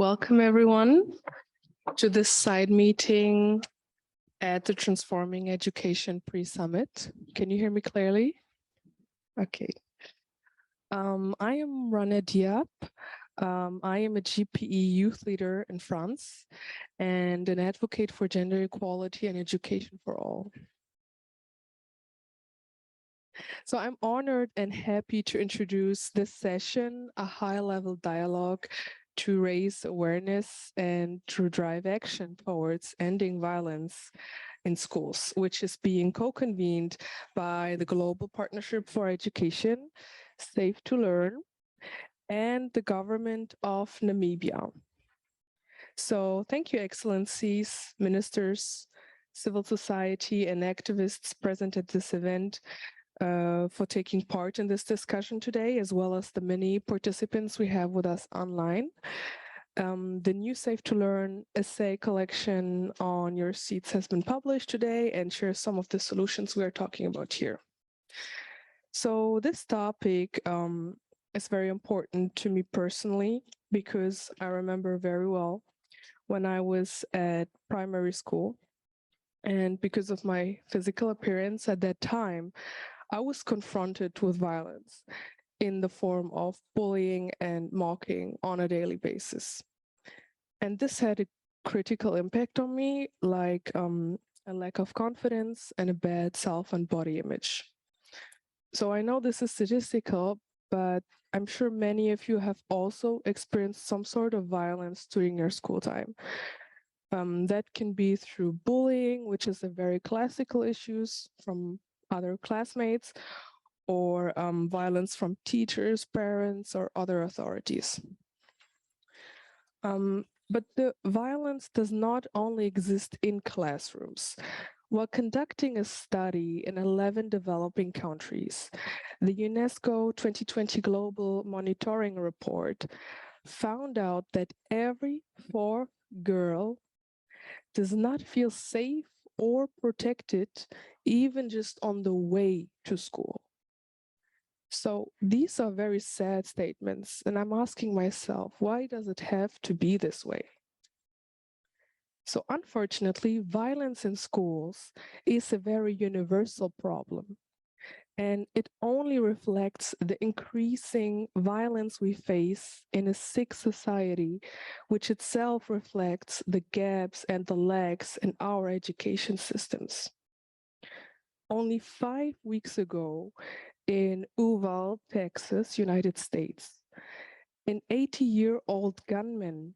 Welcome everyone to this side meeting at the Transforming Education Pre-Summit. Can you hear me clearly? Okay. I am Rana Diab. I am a GPE youth leader in France and an advocate for gender equality and education for all. So I'm honored and happy to introduce this session, a high-level dialogue to raise awareness and to drive action towards ending violence in schools, which is being co-convened by the Global Partnership for Education, Safe to Learn, and the government of Namibia. So thank you, Excellencies, ministers, civil society, and activists present at this event for taking part in this discussion today, as well as the many participants we have with us online. The new Safe to Learn essay collection on your seats has been published today and shares some of the solutions we are talking about here. So this topic is very important to me personally because I remember very well when I was at primary school, and because of my physical appearance at that time, I was confronted with violence in the form of bullying and mocking on a daily basis. And this had a critical impact on me, like a lack of confidence and a bad self and body image. So I know this is statistical, but I'm sure many of you have also experienced some sort of violence during your school time. That can be through bullying, which is a very classical issue from other classmates, or violence from teachers, parents, or other authorities. But the violence does not only exist in classrooms. While conducting a study in 11 developing countries, the UNESCO 2020 Global Monitoring Report found out that every fourth girl does not feel safe or protected, even just on the way to school. So these are very sad statements, and I'm asking myself, why does it have to be this way? So unfortunately, violence in schools is a very universal problem, and it only reflects the increasing violence we face in a sick society, which itself reflects the gaps and the lacks in our education systems. Only 5 weeks ago, in Uvalde, Texas, United States, an 80-year-old gunman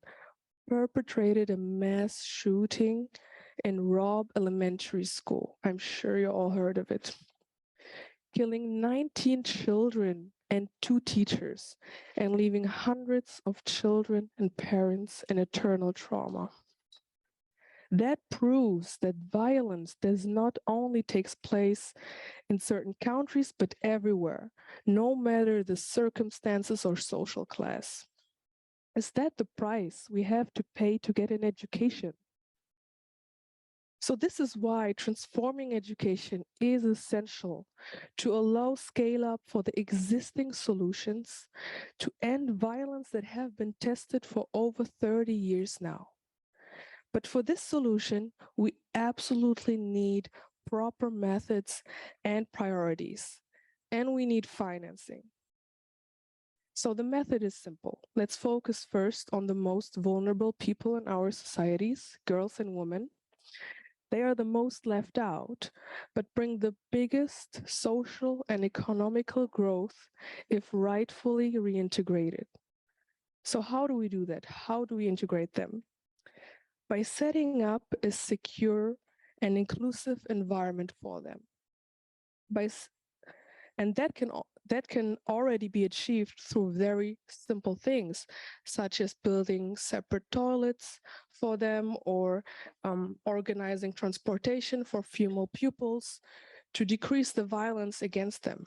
perpetrated a mass shooting in Robb Elementary School. I'm sure you all heard of it. Killing 19 children and 2 teachers and leaving hundreds of children and parents in eternal trauma. That proves that violence does not only take place in certain countries, but everywhere, no matter the circumstances or social class. Is that the price we have to pay to get an education? So this is why transforming education is essential to allow scale up for the existing solutions to end violence that have been tested for over 30 years now. But for this solution, we absolutely need proper methods and priorities, and we need financing. So the method is simple. Let's focus first on the most vulnerable people in our societies, girls and women. They are the most left out, but bring the biggest social and economical growth if rightfully reintegrated. So how do we do that? How do we integrate them? By setting up a secure and inclusive environment for them. And that can already be achieved through very simple things, such as building separate toilets for them, or organizing transportation for female pupils to decrease the violence against them.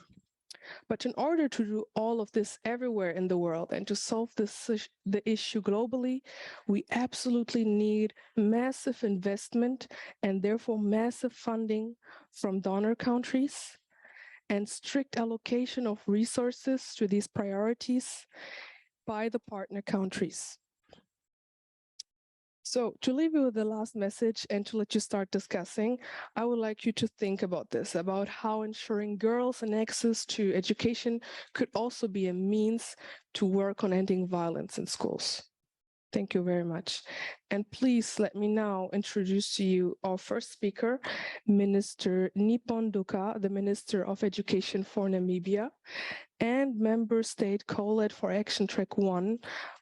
But in order to do all of this everywhere in the world and to solve the issue globally, we absolutely need massive investment and therefore massive funding from donor countries and strict allocation of resources to these priorities by the partner countries. So to leave you with the last message and to let you start discussing, I would like you to think about this, about how ensuring girls an access to education could also be a means to work on ending violence in schools. Thank you very much. And please let me now introduce to you our first speaker, Minister Nipon Duka, the Minister of Education for Namibia, and Member State co-led for Action Track 1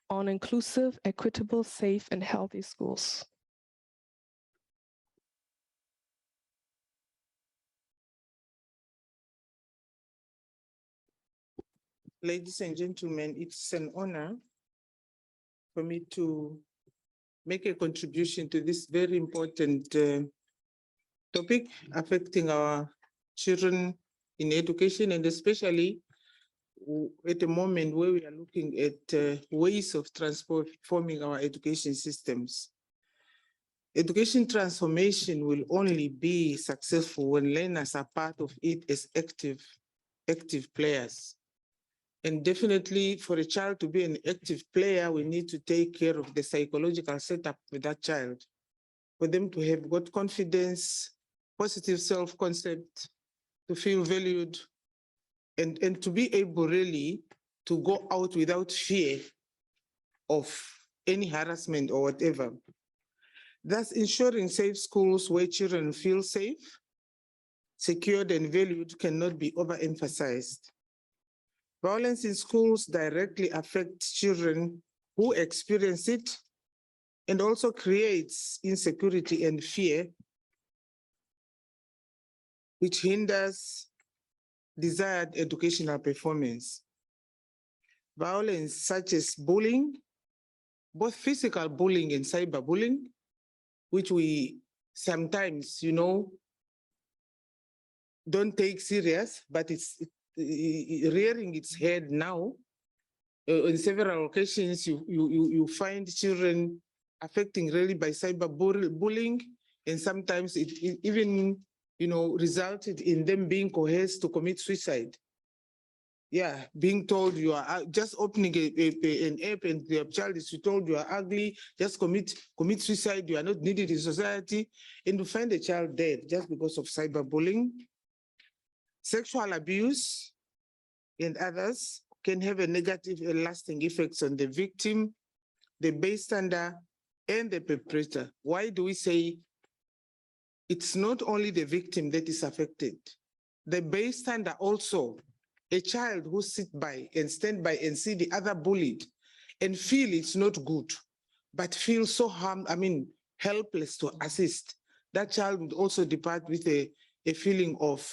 on inclusive, equitable, safe, and healthy schools. Ladies and gentlemen, it's an honor for me to make a contribution to this very important topic affecting our children in education, and especially at the moment where we are looking at ways of transforming our education systems. Education transformation will only be successful when learners are part of it as active players. And definitely for a child to be an active player, we need to take care of the psychological setup for that child, for them to have got confidence, positive self-concept, to feel valued, and to be able really to go out without fear of any harassment or whatever. Thus, ensuring safe schools where children feel safe, secured, and valued cannot be overemphasized. Violence in schools directly affects children who experience it and also creates insecurity and fear, which hinders desired educational performance. Violence such as bullying, both physical bullying and cyberbullying, which we sometimes, don't take serious, but it's rearing its head now. On several occasions, you find children affecting really by cyberbullying, and sometimes it even resulted in them being coerced to commit suicide. Yeah, being told you are just opening an app and the child is told you are ugly, just commit suicide, you are not needed in society, and to find a child dead just because of cyberbullying. Sexual abuse and others can have a negative and lasting effects on the victim, the bystander, and the perpetrator. Why do we say it's not only the victim that is affected? The bystander also, a child who sit by and stand by and see the other bullied and feel it's not good, but feel so helpless to assist. That child would also depart with a feeling of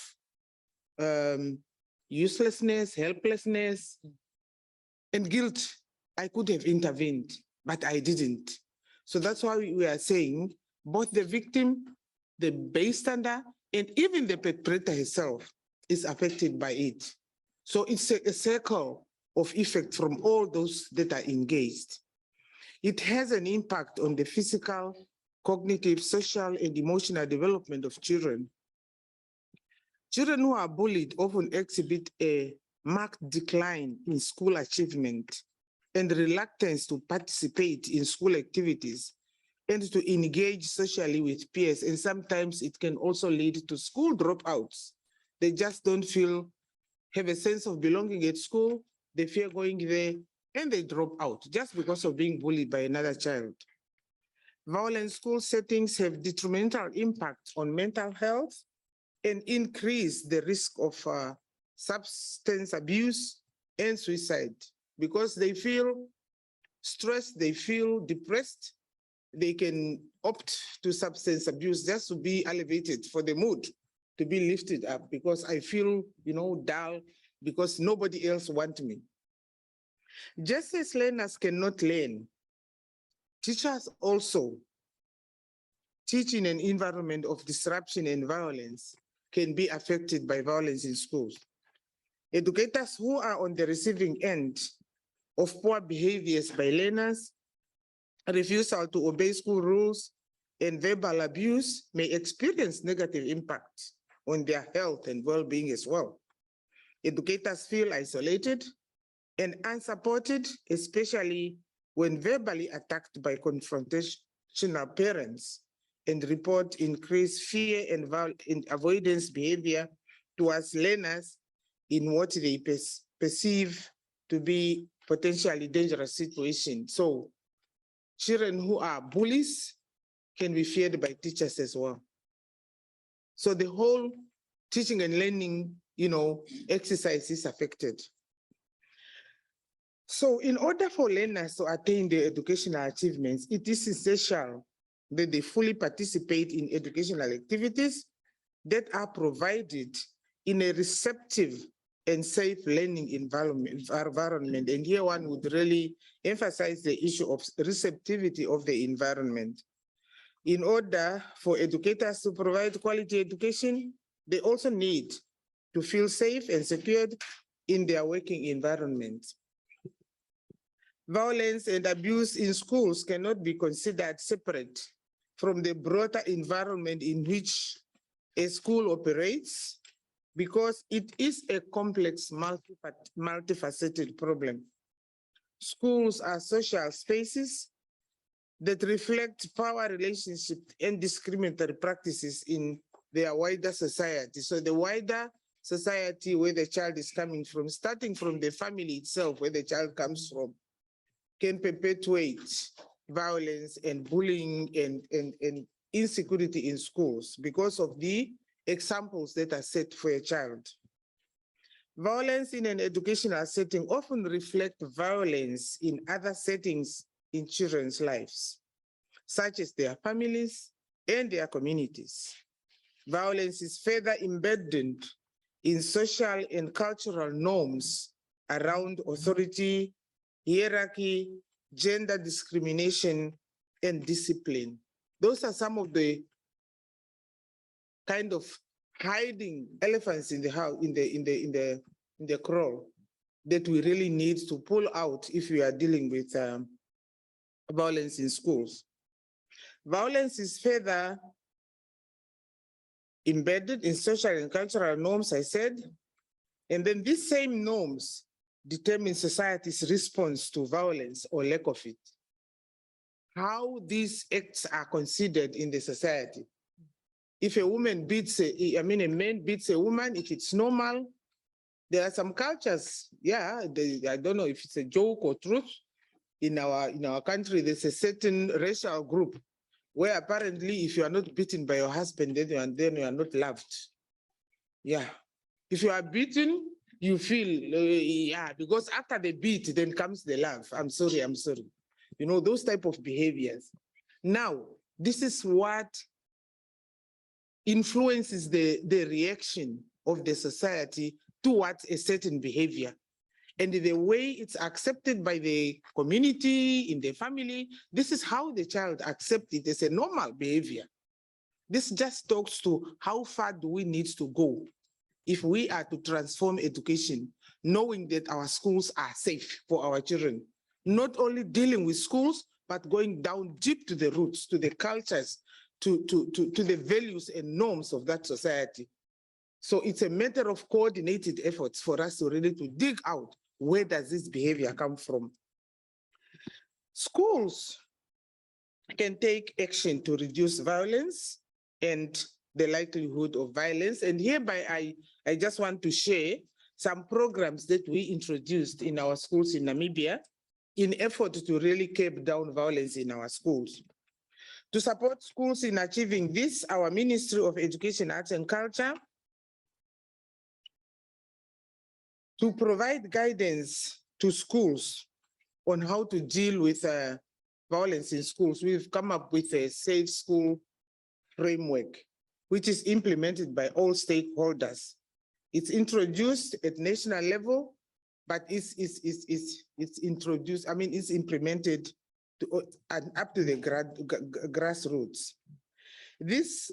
uselessness, helplessness, and guilt. I could have intervened, but I didn't. So that's why we are saying both the victim, the bystander, and even the perpetrator herself is affected by it. So it's a circle of effect from all those that are engaged. It has an impact on the physical, cognitive, social, and emotional development of children. Children who are bullied often exhibit a marked decline in school achievement and reluctance to participate in school activities and to engage socially with peers. And sometimes it can also lead to school dropouts. They just don't have a sense of belonging at school, they fear going there, and they drop out just because of being bullied by another child. Violent school settings have detrimental impact on mental health and increase the risk of substance abuse and suicide because they feel stressed, they feel depressed, they can opt to substance abuse just to be elevated for the mood, to be lifted up because I feel, dull because nobody else wants me. Just as learners cannot learn, teachers also teach in an environment of disruption and violence can be affected by violence in schools. Educators who are on the receiving end of poor behaviors by learners, refusal to obey school rules, and verbal abuse may experience negative impact on their health and well-being as well. Educators feel isolated and unsupported, especially when verbally attacked by confrontation parents and report increased fear and avoidance behavior towards learners in what they perceive to be potentially dangerous situations. So children who are bullies can be feared by teachers as well. So the whole teaching and learning, exercise is affected. So in order for learners to attain their educational achievements, it is essential that they fully participate in educational activities that are provided in a receptive and safe learning environment. And here one would really emphasize the issue of receptivity of the environment. In order for educators to provide quality education, they also need to feel safe and secured in their working environment. Violence and abuse in schools cannot be considered separate from the broader environment in which a school operates, because it is a complex, multifaceted problem. Schools are social spaces that reflect power relationships and discriminatory practices in their wider society. So the wider society where the child is coming from, starting from the family itself, where the child comes from, can perpetuate violence and bullying and insecurity in schools because of the examples that are set for a child. Violence in an educational setting often reflects violence in other settings in children's lives, such as their families and their communities. Violence is further embedded in social and cultural norms around authority, hierarchy, gender discrimination, and discipline. Those are some of the kind of hiding elephants in the house, in the crawl, that we really need to pull out if we are dealing with violence in schools. Violence is further embedded in social and cultural norms, I said, and then these same norms determine society's response to violence or lack of it. How these acts are considered in the society. If a woman beats, a man beats a woman, if it's normal, there are some cultures, I don't know if it's a joke or truth. In our country, there's a certain racial group where apparently if you are not beaten by your husband, then you are not loved. Yeah. If you are beaten, you feel, because after the beat, then comes the love. I'm sorry. Those type of behaviors. Now, this is what influences the reaction of the society towards a certain behavior. And the way it's accepted by the community, in the family, this is how the child accepts it as a normal behavior. This just talks to how far do we need to go if we are to transform education, knowing that our schools are safe for our children, not only dealing with schools, but going down deep to the roots, to the cultures, to the values and norms of that society. So it's a matter of coordinated efforts for us to really to dig out, where does this behavior come from? Schools can take action to reduce violence and the likelihood of violence. And hereby, I just want to share some programs that we introduced in our schools in Namibia in effort to really keep down violence in our schools. To support schools in achieving this, our Ministry of Education, Arts and Culture to provide guidance to schools on how to deal with violence in schools. We've come up with a safe school framework, which is implemented by all stakeholders. It's introduced at national level, but it's introduced, it's implemented up to the grassroots. This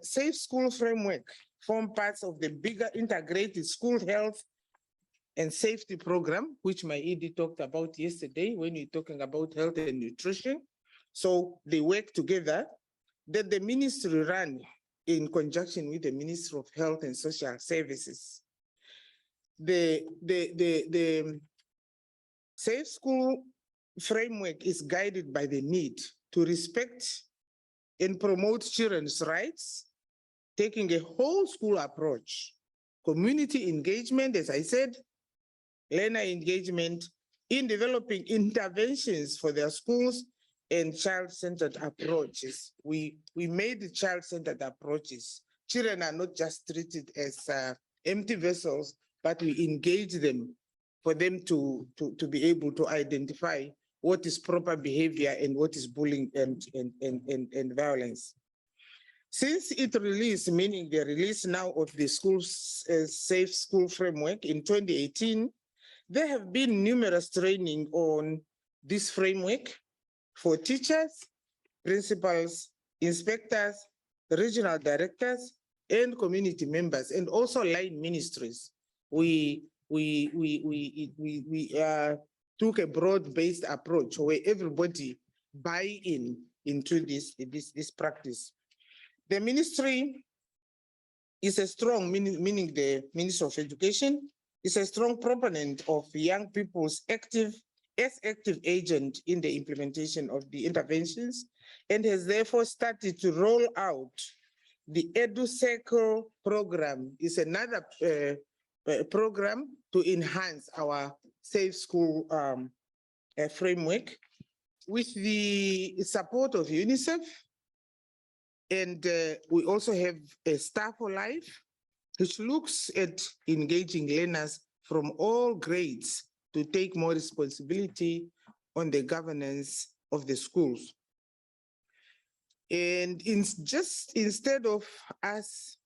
safe school framework form parts of the bigger integrated school health and safety program, which my ED talked about yesterday when we're talking about health and nutrition. So they work together, that the ministry ran in conjunction with the Ministry of Health and Social Services. The safe school framework is guided by the need to respect and promote children's rights, taking a whole school approach, community engagement, as I said, learner engagement in developing interventions for their schools and child-centered approaches. We made the child-centered approaches. Children are not just treated as empty vessels, but we engage them for them to be able to identify what is proper behavior and what is bullying and violence. Since it released, meaning the release now of the schools safe school framework in 2018, there have been numerous training on this framework for teachers, principals, inspectors, regional directors, and community members, and also line ministries. We took a broad-based approach where everybody buy into this practice. The ministry is a strong, meaning the Ministry of Education, is a strong proponent of young people's active agent in the implementation of the interventions, and has therefore started to roll out the EduCircle program. Is another program to enhance our safe school framework with the support of UNICEF. And we also have a Star for Life, which looks at engaging learners from all grades to take more responsibility on the governance of the schools. And instead of us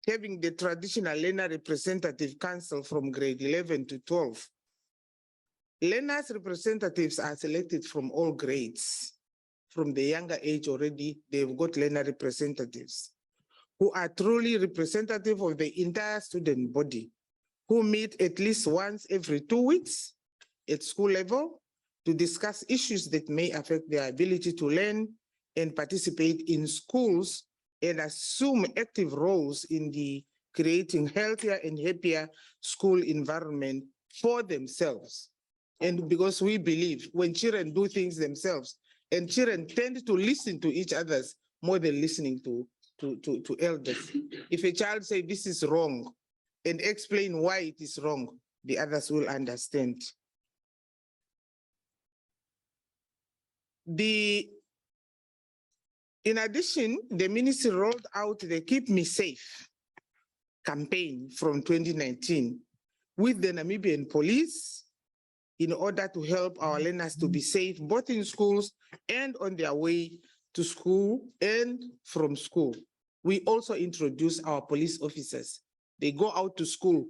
having the traditional learner representative council from grade 11 to 12, learners representatives are selected from all grades. From the younger age already, they've got learner representatives who are truly representative of the entire student body, who meet at least once every 2 weeks at school level to discuss issues that may affect their ability to learn and participate in schools and assume active roles in the creating healthier and happier school environment for themselves. And because we believe when children do things themselves, and children tend to listen to each other more than listening to elders. If a child says this is wrong and explain why it is wrong, the others will understand. In addition, the ministry rolled out the Keep Me Safe campaign from 2019 with the Namibian police in order to help our learners to be safe, both in schools and on their way to school and from school. We also introduce our police officers. They go out to school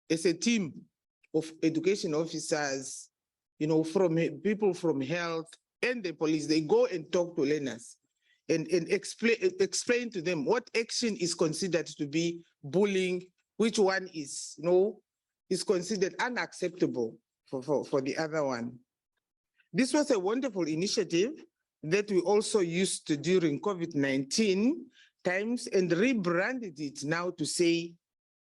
as a team of education officers, from people from health and the police. They go and talk to learners and explain to them what action is considered to be bullying, which one is considered unacceptable for the other one. This was a wonderful initiative that we also used during COVID-19 times and rebranded it now to say,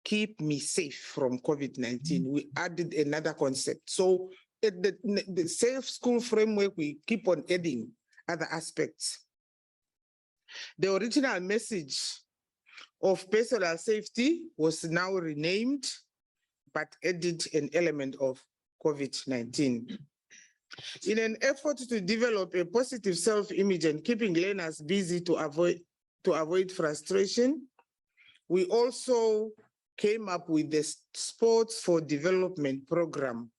keep me safe from COVID-19. We added another concept. So at the safe school framework, we keep on adding other aspects. The original message of personal safety was now renamed, but added an element of COVID-19. In an effort to develop a positive self-image and keeping learners busy to avoid frustration, we also came up with the Sports for Development program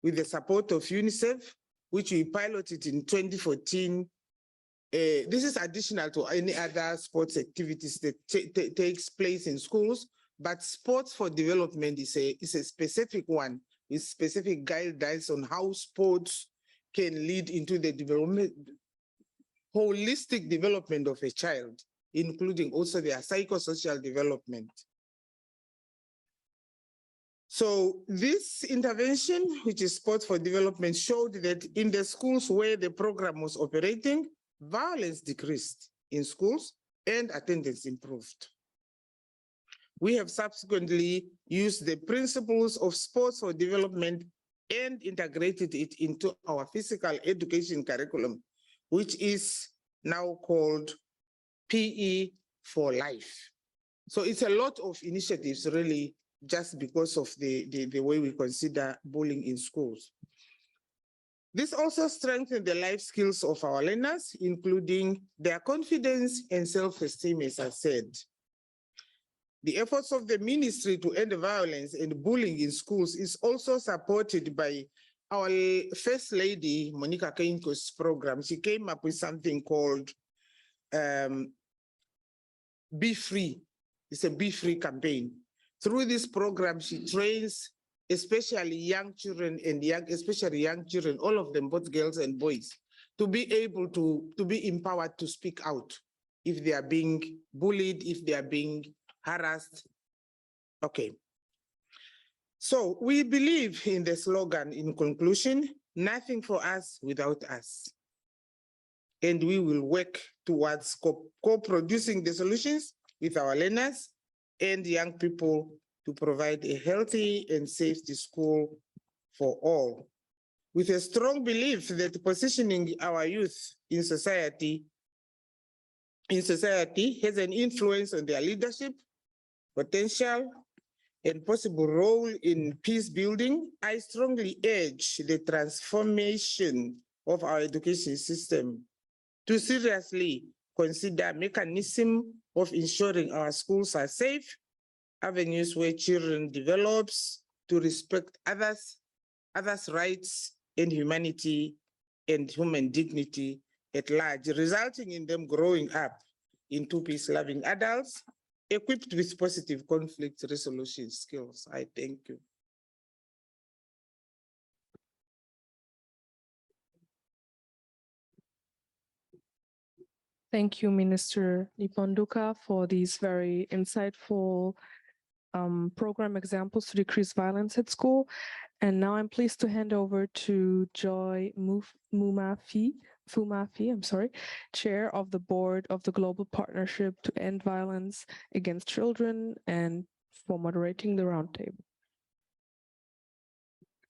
with the support of UNICEF, which we piloted in 2014. This is additional to any other sports activities that takes place in schools, but Sports for Development is a specific one with specific guidelines on how sports can lead into the holistic development of a child, including also their psychosocial development. So this intervention, which is Sports for Development, showed that in the schools where the program was operating, violence decreased in schools and attendance improved. We have subsequently used the principles of Sports for Development and integrated it into our physical education curriculum, which is now called PE for Life. So it's a lot of initiatives really just because of the way we consider bullying in schools. This also strengthens the life skills of our learners, including their confidence and self-esteem, as I said. The efforts of the ministry to end violence and bullying in schools is also supported by our First Lady, Monica Kainko's program. She came up with something called Be Free. It's a Be Free campaign. Through this program, she trains especially young children and especially young children, all of them, both girls and boys, to be able to be empowered to speak out if they are being bullied, if they are being harassed. Okay. So we believe in the slogan, in conclusion, nothing for us without us. And we will work towards co-producing the solutions with our learners and young people to provide a healthy and safe school for all. With a strong belief that positioning our youth in society has an influence on their leadership, potential, and possible role in peace building, I strongly urge the transformation of our education system to seriously consider mechanism of ensuring our schools are safe, avenues where children develops to respect others' rights and humanity and human dignity at large, resulting in them growing up into peace-loving adults equipped with positive conflict resolution skills. I thank you. Thank you, Minister Niponduka, for these very insightful program examples to decrease violence at school. And now I'm pleased to hand over to Joy Fumafi, Chair of the Board of the Global Partnership to End Violence Against Children, and for moderating the roundtable.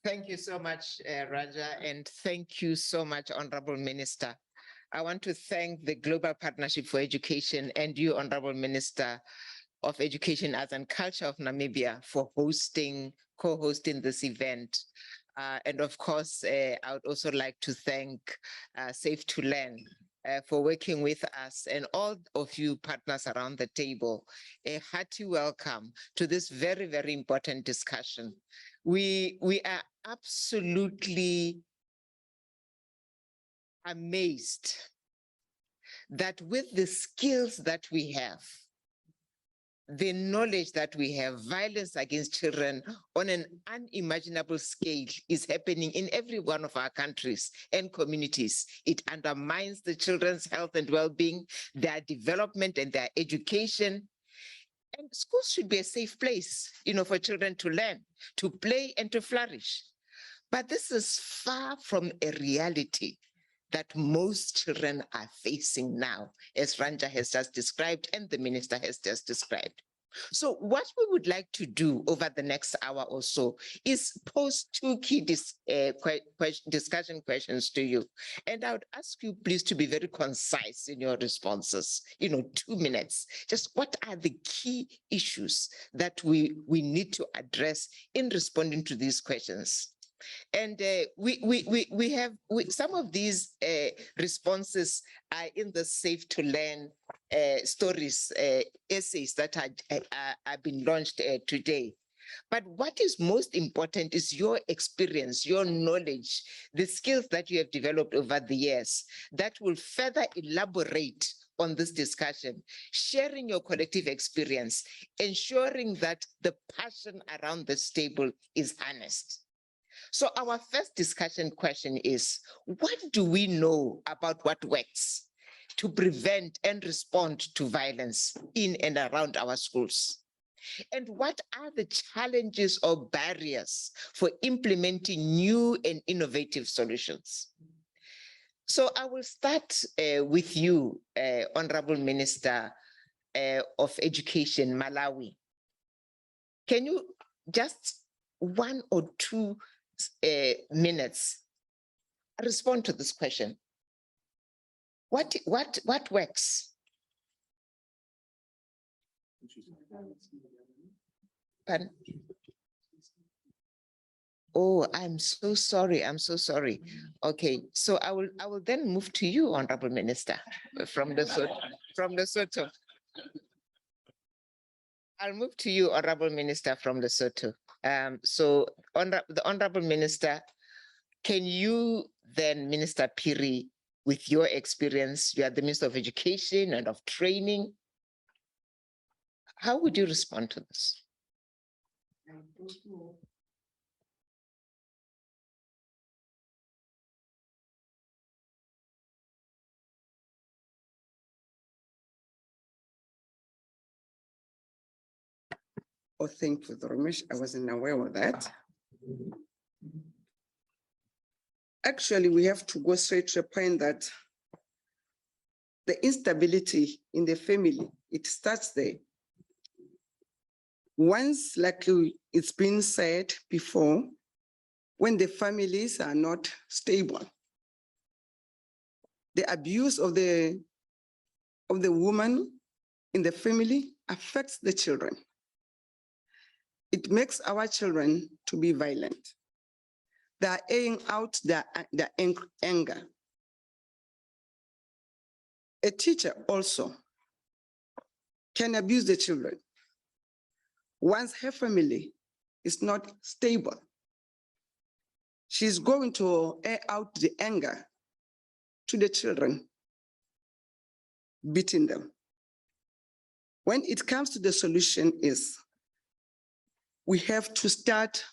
Thank you so much, Raja, and thank you so much, Honorable Minister. I want to thank the Global Partnership for Education and you, Honorable Minister of Education, Arts and Culture of Namibia, for co-hosting this event. And of course, I would also like to thank Safe to Learn for working with us and all of you partners around the table. A hearty welcome to this very, very important discussion. We are absolutely amazed that with the skills that we have, the knowledge that we have, violence against children on an unimaginable scale is happening in every one of our countries and communities. It undermines the children's health and well-being, their development and their education. And schools should be a safe place, for children to learn, to play and to flourish. But this is far from a reality that most children are facing now, as Ranja has just described and the minister has just described. So what we would like to do over the next hour or so is pose two key discussion questions to you. And I would ask you please to be very concise in your responses, 2 minutes. Just what are the key issues that we need to address in responding to these questions? And we have some of these responses are in the Safe to Learn stories, essays that are been launched today. But what is most important is your experience, your knowledge, the skills that you have developed over the years that will further elaborate on this discussion, sharing your collective experience, ensuring that the passion around this table is harnessed. So our first discussion question is, what do we know about what works to prevent and respond to violence in and around our schools? And what are the challenges or barriers for implementing new and innovative solutions? So I will start with you, Honorable Minister of Education, Malawi. Can you just 1 or 2 minutes respond to this question? What works? Pardon? Oh, I'm so sorry. I'm so sorry. Okay, so I will then move to you, Honorable Minister, from Lesotho. I'll move to you, Honorable Minister from Lesotho. So the Honorable Minister, can you then, Minister Piri, with your experience, you are the Minister of Education and of Training, how would you respond to this? Oh, thank you very much. I wasn't aware of that. Actually, we have to go straight to the point that the instability in the family, it starts there. Once, like it's been said before, when the families are not stable, the abuse of the woman in the family affects the children. It makes our children to be violent. They are airing out their anger. A teacher also can abuse the children once her family is not stable. She's going to air out the anger to the children, beating them. When it comes to the solution is, we have to start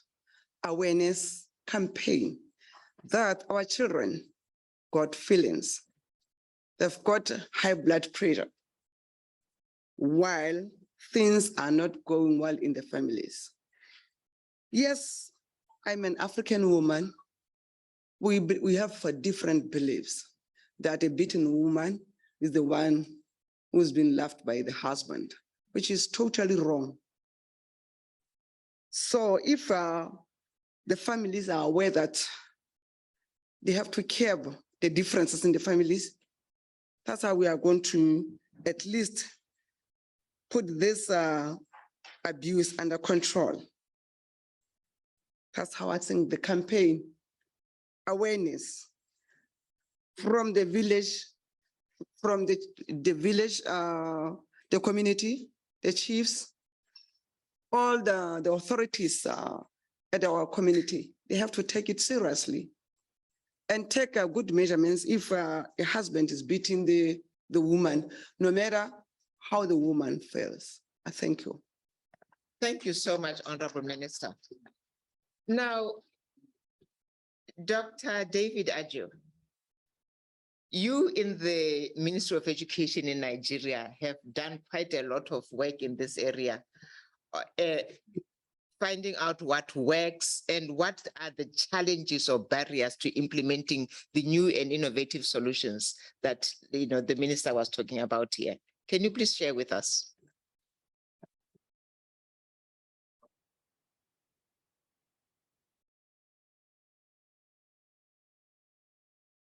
awareness campaign that our children got feelings. They've got high blood pressure while things are not going well in the families. Yes, I'm an African woman. We have different beliefs that a beaten woman is the one who's been left by the husband, which is totally wrong. So if the families are aware that they have to curb the differences in the families, that's how we are going to at least put this abuse under control. That's how I think the campaign, awareness from the village, from the village, the community, the chiefs, all the authorities at our community, they have to take it seriously and take good measurements if a husband is beating the woman, no matter how the woman feels. I thank you. Thank you so much, Honorable Minister. Now, Dr. David Adjo, you in the Ministry of Education in Nigeria have done quite a lot of work in this area, finding out what works and what are the challenges or barriers to implementing the new and innovative solutions that the minister was talking about here. Can you please share with us?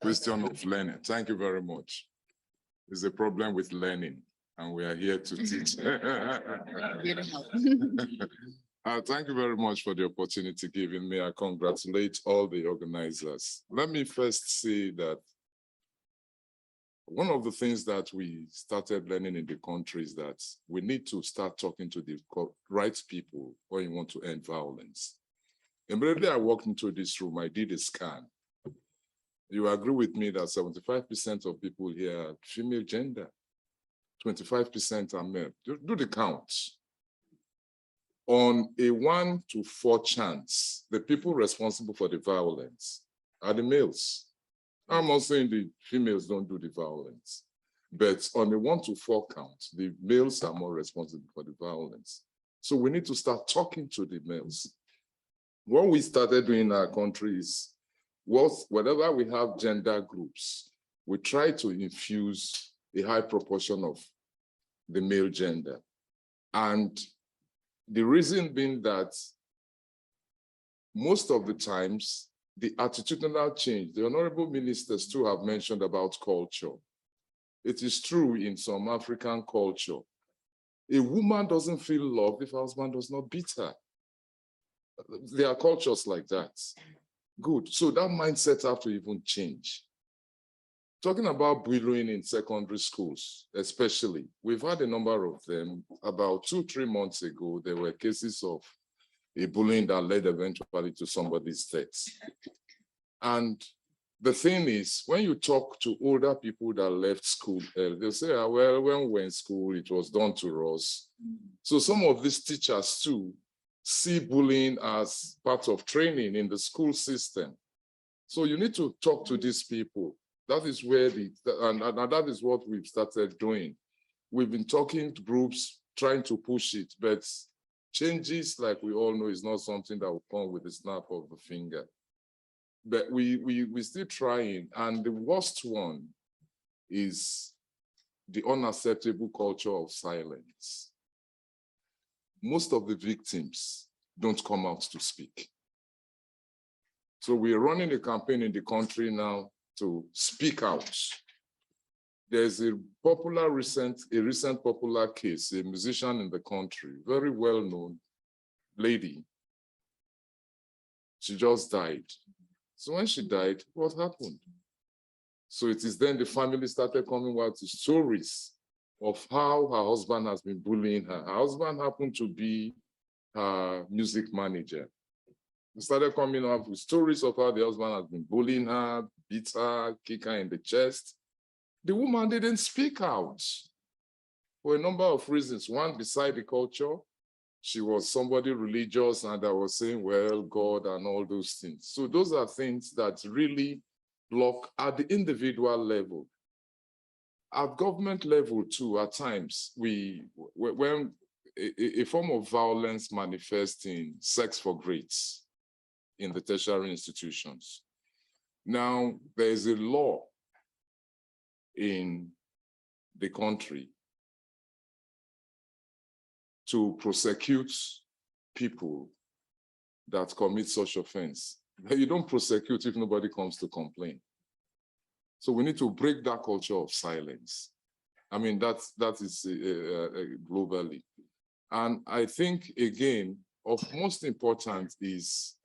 Question of learning. Thank you very much. There's a problem with learning, and we are here to teach. Thank you very much for the opportunity given me. I congratulate all the organizers. Let me first say that one of the things that we started learning in the country is that we need to start talking to the right people when you want to end violence. Immediately I walked into this room, I did a scan. You agree with me that 75% of people here are female gender, 25% are male. Do the count. On a 1 to 4 chance, the people responsible for the violence are the males. I'm not saying the females don't do the violence, but on a 1 to 4 count, the males are more responsible for the violence. So we need to start talking to the males. What we started doing in our country is, whenever we have gender groups, we try to infuse a high proportion of the male gender. And the reason being that most of the times, the attitudinal change, the honorable ministers too have mentioned about culture. it is true in some African culture. A woman doesn't feel loved if her husband does not beat her. There are cultures like that. Good. So that mindset has to even change. Talking about bullying in secondary schools, especially, we've had a number of them. About 2-3 months ago, there were cases of a bullying that led eventually to somebody's death. And the thing is, when you talk to older people that left school, they'll say, well, when we were in school, it was done to us. So some of these teachers too see bullying as part of training in the school system. So you need to talk to these people. That is where and that is what we've started doing. We've been talking to groups, trying to push it, but changes, like we all know, is not something that will come with a snap of the finger. But we're still trying. And the worst one is the unacceptable culture of silence. Most of the victims don't come out to speak. So we're running a campaign in the country now to speak out. There's a recent popular case, a musician in the country, very well-known lady. She just died. So when she died, what happened? So it is then the family started coming out with stories of how her husband has been bullying her. Her husband happened to be her music manager. They started coming up with stories of how the husband has been bullying her, beat her, kick her in the chest. The woman didn't speak out for a number of reasons. One, beside the culture, she was somebody religious and I was saying, well, God and all those things. So those are things that really block at the individual level. At government level too, at times, when a form of violence manifests in sex for grades in the tertiary institutions. Now, there is a law in the country to prosecute people that commit such offense. You don't prosecute if nobody comes to complain. So we need to break that culture of silence. I mean, that is globally. And I think, again, of most important is,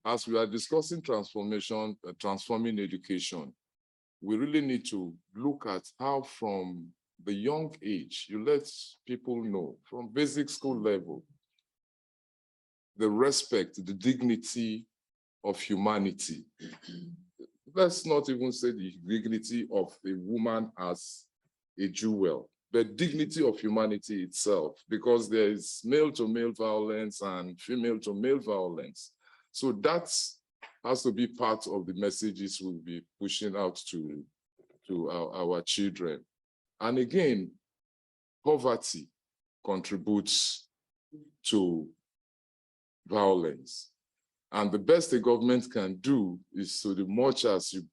as we are discussing transformation, transforming education, we really need to look at how from the young age, you let people know from basic school level, the respect, the dignity of humanity. Let's not even say the dignity of a woman as a jewel, but dignity of humanity itself, because there is male-to-male violence and female-to-male violence. So that has to be part of the messages we'll be pushing out to our children. And again, poverty contributes to violence. And the best the government can do is, so the much as you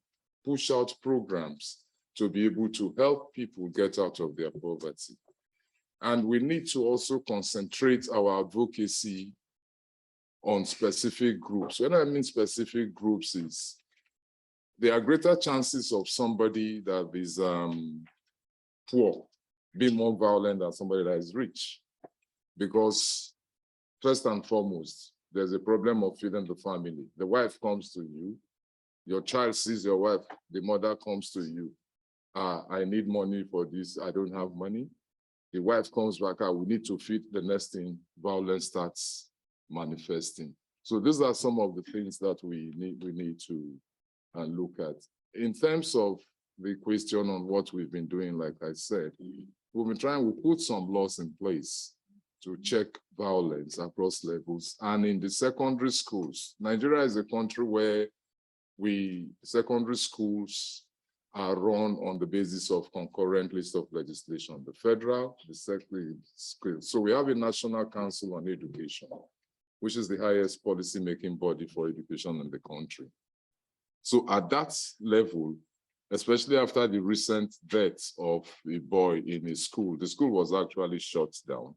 push out programs to be able to help people get out of their poverty. And we need to also concentrate our advocacy on specific groups. When I mean specific groups is, there are greater chances of somebody that is poor being more violent than somebody that is rich. Because first and foremost, there's a problem of feeding the family. The wife comes to you, your child sees your wife, the mother comes to you. I need money for this, I don't have money. The wife comes back, we need to feed. The next thing, violence starts manifesting. So these are some of the things that we need to look at. In terms of the question on what we've been doing, like I said, we've been trying, we put some laws in place to check violence across levels. And in the secondary schools, Nigeria is a country where secondary schools are run on the basis of concurrent list of legislation, the federal, the secondary school. So we have a National Council on Education, which is the highest policy-making body for education in the country. So at that level, especially after the recent death of a boy in a school, the school was actually shut down.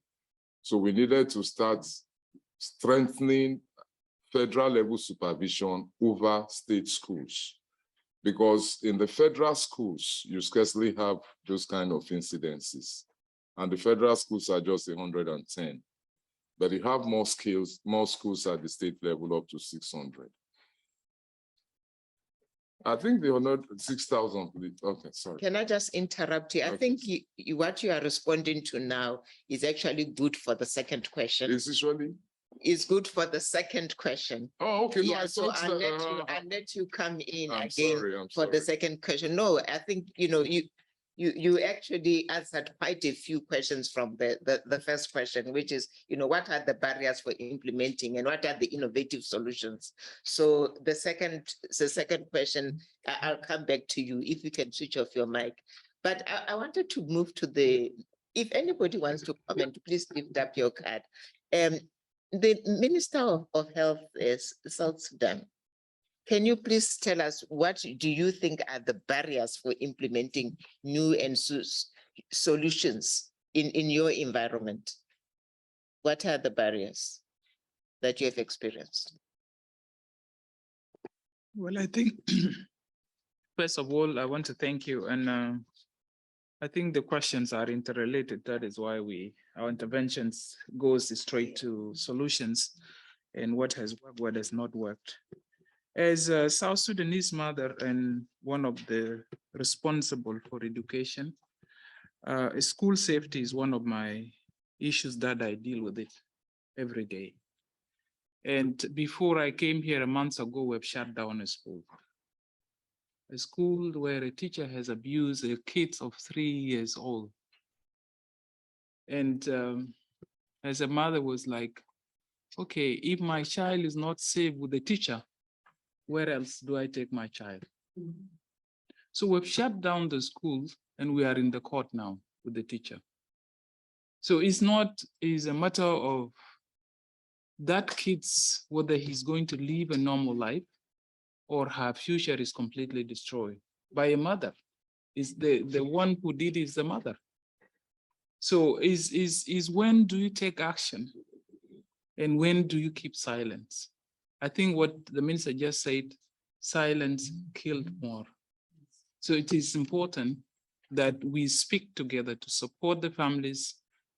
So we needed to start strengthening federal level supervision over state schools. Because in the federal schools, you scarcely have those kind of incidences. And the federal schools are just 110. But you have more schools at the state level up to 600. I think they are not 6,000. Okay, sorry. Can I just interrupt you? I think what you are responding to now is actually good for the second question. Is usually? Is good for the second question. Oh, okay. No, Yeah, so I'll let you come in again for the second question. No, I think you actually answered quite a few questions from the first question, which is, what are the barriers for implementing and what are the innovative solutions? So the second question, I'll come back to you if you can switch off your mic. But I wanted to move to if anybody wants to comment, please lift up your card. The Minister of Health is South Sudan. Can you please tell us what do you think are the barriers for implementing new and solutions in your environment? What are the barriers that you have experienced? Well, I think, first of all, I want to thank you. And I think the questions are interrelated. That is why our interventions goes straight to solutions and what has worked, what has not worked. As a South Sudanese mother and one of the responsible for education, school safety is one of my issues that I deal with it every day. And before I came here a month ago, we've shut down a school where a teacher has abused a kid of 3 years old. And as a mother was like, okay, if my child is not safe with the teacher, where else do I take my child? Mm-hmm. So we've shut down the school and we are in the court now with the teacher. So it's a matter of that kid's, whether he's going to live a normal life or her future is completely destroyed by a mother. Is the one who did is the mother. So is when do you take action and when do you keep silence? I think what the minister just said, silence killed more. So it is important that we speak together to support the families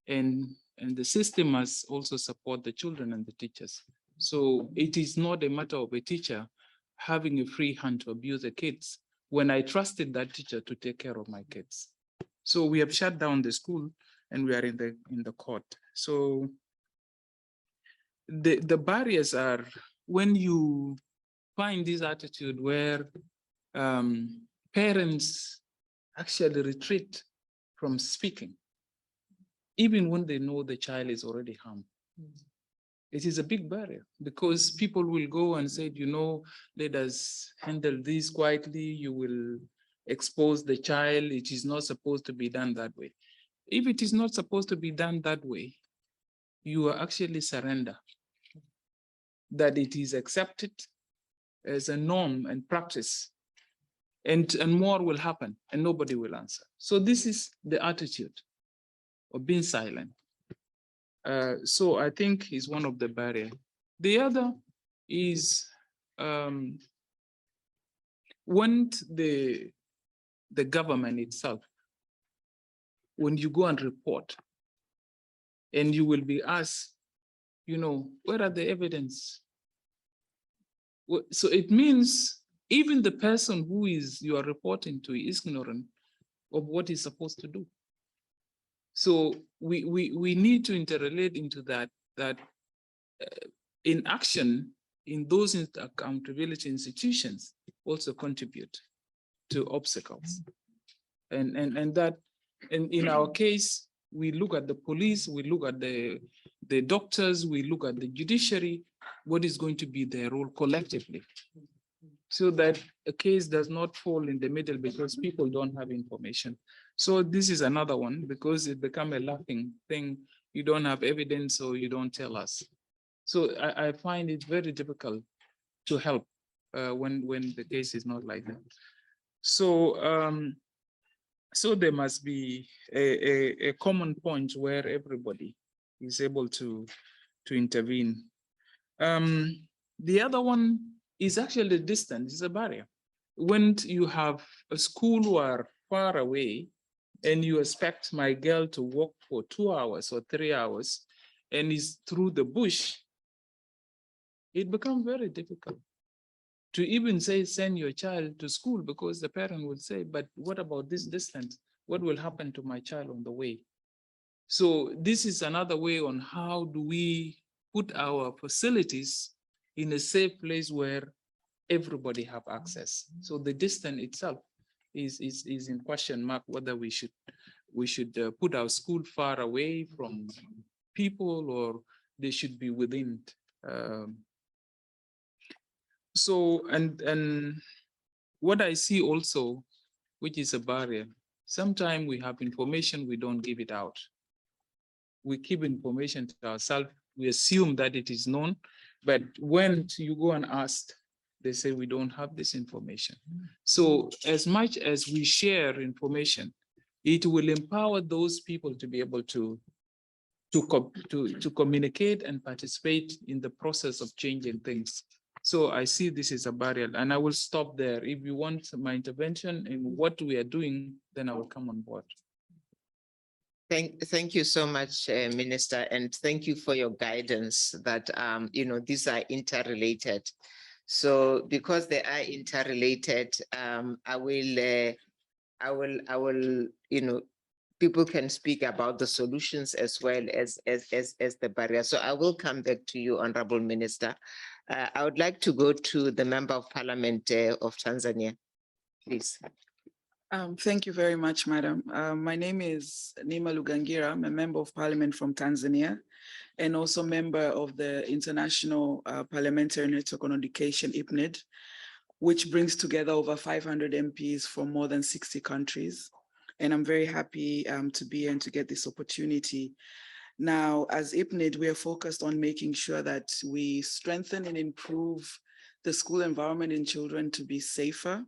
and the system must also support the children and the teachers. So it is not a matter of a teacher having a free hand to abuse the kids when I trusted that teacher to take care of my kids. So we have shut down the school and we are in the court. So the barriers are when you find this attitude where parents actually retreat from speaking, even when they know the child is already harmed. It is a big barrier because people will go and say, let us handle this quietly. You will expose the child. It is not supposed to be done that way. If it is not supposed to be done that way, you are actually surrender that it is accepted as a norm and practice, and more will happen and nobody will answer. So this is the attitude of being silent. So I think is one of the barriers. The other is when the government itself, when you go and report and you will be asked, where are the evidence? So it means even the person who you are reporting to is ignorant of what he's supposed to do. So we need to interrelate into that in action in those accountability institutions also contribute to obstacles. And in our case, we look at the police, we look at the doctors, we look at the judiciary, what is going to be their role collectively, so that a case does not fall in the middle because people don't have information. So this is another one because it becomes a laughing thing. You don't have evidence, so you don't tell us. So I find it very difficult to help when the case is not like that. So so there must be a common point where everybody is able to intervene. The other one is actually distance, is a barrier. when you have a school who are far away and you expect my girl to walk for 2 hours or 3 hours and is through the bush, it becomes very difficult to even say send your child to school, because the parent will say, but what about this distance? What will happen to my child on the way? So this is another way on how do we put our facilities in a safe place where everybody have access. So the distance itself is in question mark, whether we should put our school far away from people or they should be within. So and what I see also, which is a barrier, sometimes we have information, we don't give it out. We keep information to ourselves. We assume that it is known, but when you go and ask, they say we don't have this information. So as much as we share information, it will empower those people to be able to communicate and participate in the process of changing things. So I see this is a barrier, and I will stop there. If you want my intervention in what we are doing, then I will come on board. Thank you so much, Minister, and thank you for your guidance that, these are interrelated. So because they are interrelated, I will, people can speak about the solutions as well as the barrier. So I will come back to you, Honorable Minister. I would like to go to the Member of Parliament of Tanzania, please. Thank you very much, Madam. My name is Nima Lugangira. I'm a Member of Parliament from Tanzania and also member of the International Parliamentary Network on Education, IPNED, which brings together over 500 MPs from more than 60 countries. And I'm very happy to be here and to get this opportunity. Now, as IPNED, we are focused on making sure that we strengthen and improve the school environment in children to be safer.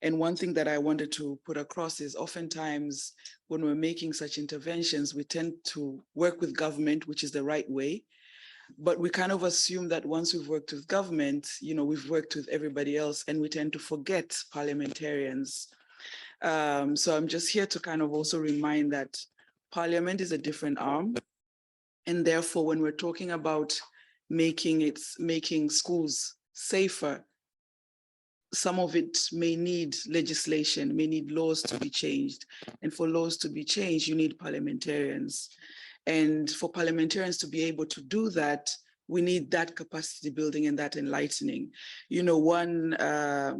And one thing that I wanted to put across is oftentimes when we're making such interventions, we tend to work with government, which is the right way. But we kind of assume that once we've worked with government, we've worked with everybody else, and we tend to forget parliamentarians. So I'm just here to kind of also remind that Parliament is a different arm. And therefore, when we're talking about making schools safer, some of it may need legislation, may need laws to be changed. And for laws to be changed, you need parliamentarians. And for parliamentarians to be able to do that, we need that capacity building and that enlightening. One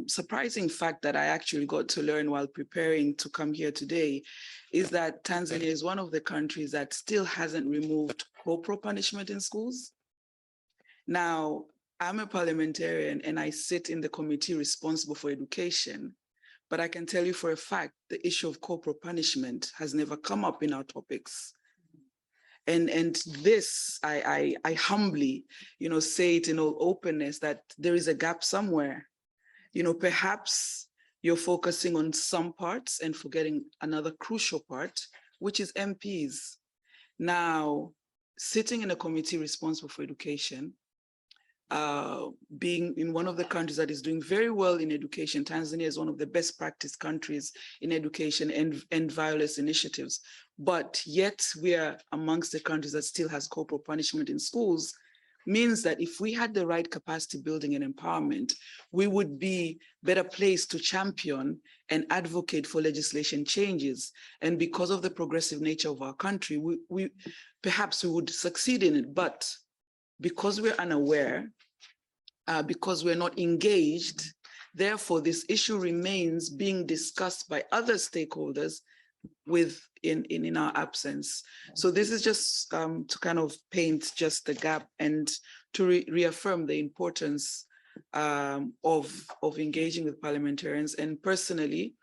surprising fact that I actually got to learn while preparing to come here today is that Tanzania is one of the countries that still hasn't removed corporal punishment in schools. Now, I'm a parliamentarian and I sit in the committee responsible for education, but I can tell you for a fact, the issue of corporal punishment has never come up in our topics. And this, I humbly, say it in all openness that there is a gap somewhere. Perhaps you're focusing on some parts and forgetting another crucial part, which is MPs. Now, sitting in a committee responsible for education, being in one of the countries that is doing very well in education, Tanzania is one of the best practice countries in education and violence initiatives. But yet we are amongst the countries that still has corporal punishment in schools, means that if we had the right capacity building and empowerment, we would be better placed to champion and advocate for legislation changes. And because of the progressive nature of our country, we perhaps we would succeed in it, but because we're unaware, because we're not engaged, therefore this issue remains being discussed by other stakeholders in our absence. So this is just to kind of paint just the gap and to reaffirm the importance of engaging with parliamentarians. And personally,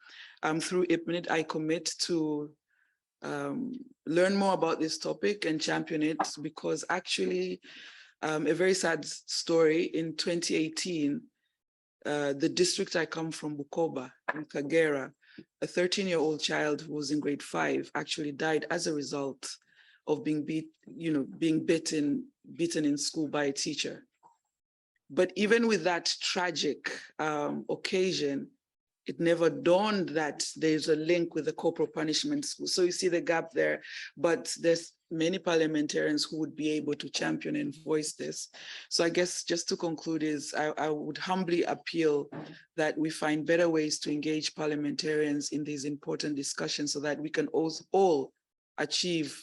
through IPNID, I commit to learn more about this topic and champion it, because actually a very sad story in 2018, the district I come from, Bukoba, in Kagera, a 13-year-old child who was in grade 5 actually died as a result of being beaten in school by a teacher. But even with that tragic occasion, it never dawned that there's a link with the corporal punishment school. So you see the gap there, but there's many parliamentarians who would be able to champion and voice this. So I guess just to conclude is I would humbly appeal that we find better ways to engage parliamentarians in these important discussions so that we can all achieve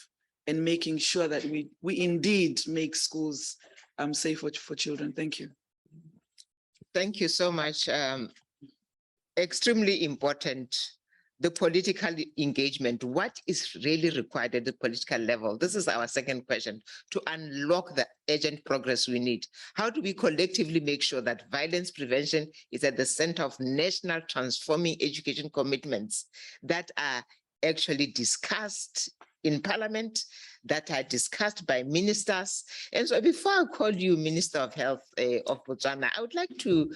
and making sure that we indeed make schools safer for children. Thank you. Thank you so much. Extremely important, the political engagement. What is really required at the political level? This is our second question, to unlock the urgent progress we need. How do we collectively make sure that violence prevention is at the center of national transforming education commitments that are actually discussed in Parliament, that are discussed by ministers? And so before I call you Minister of Health of Botswana, I would like to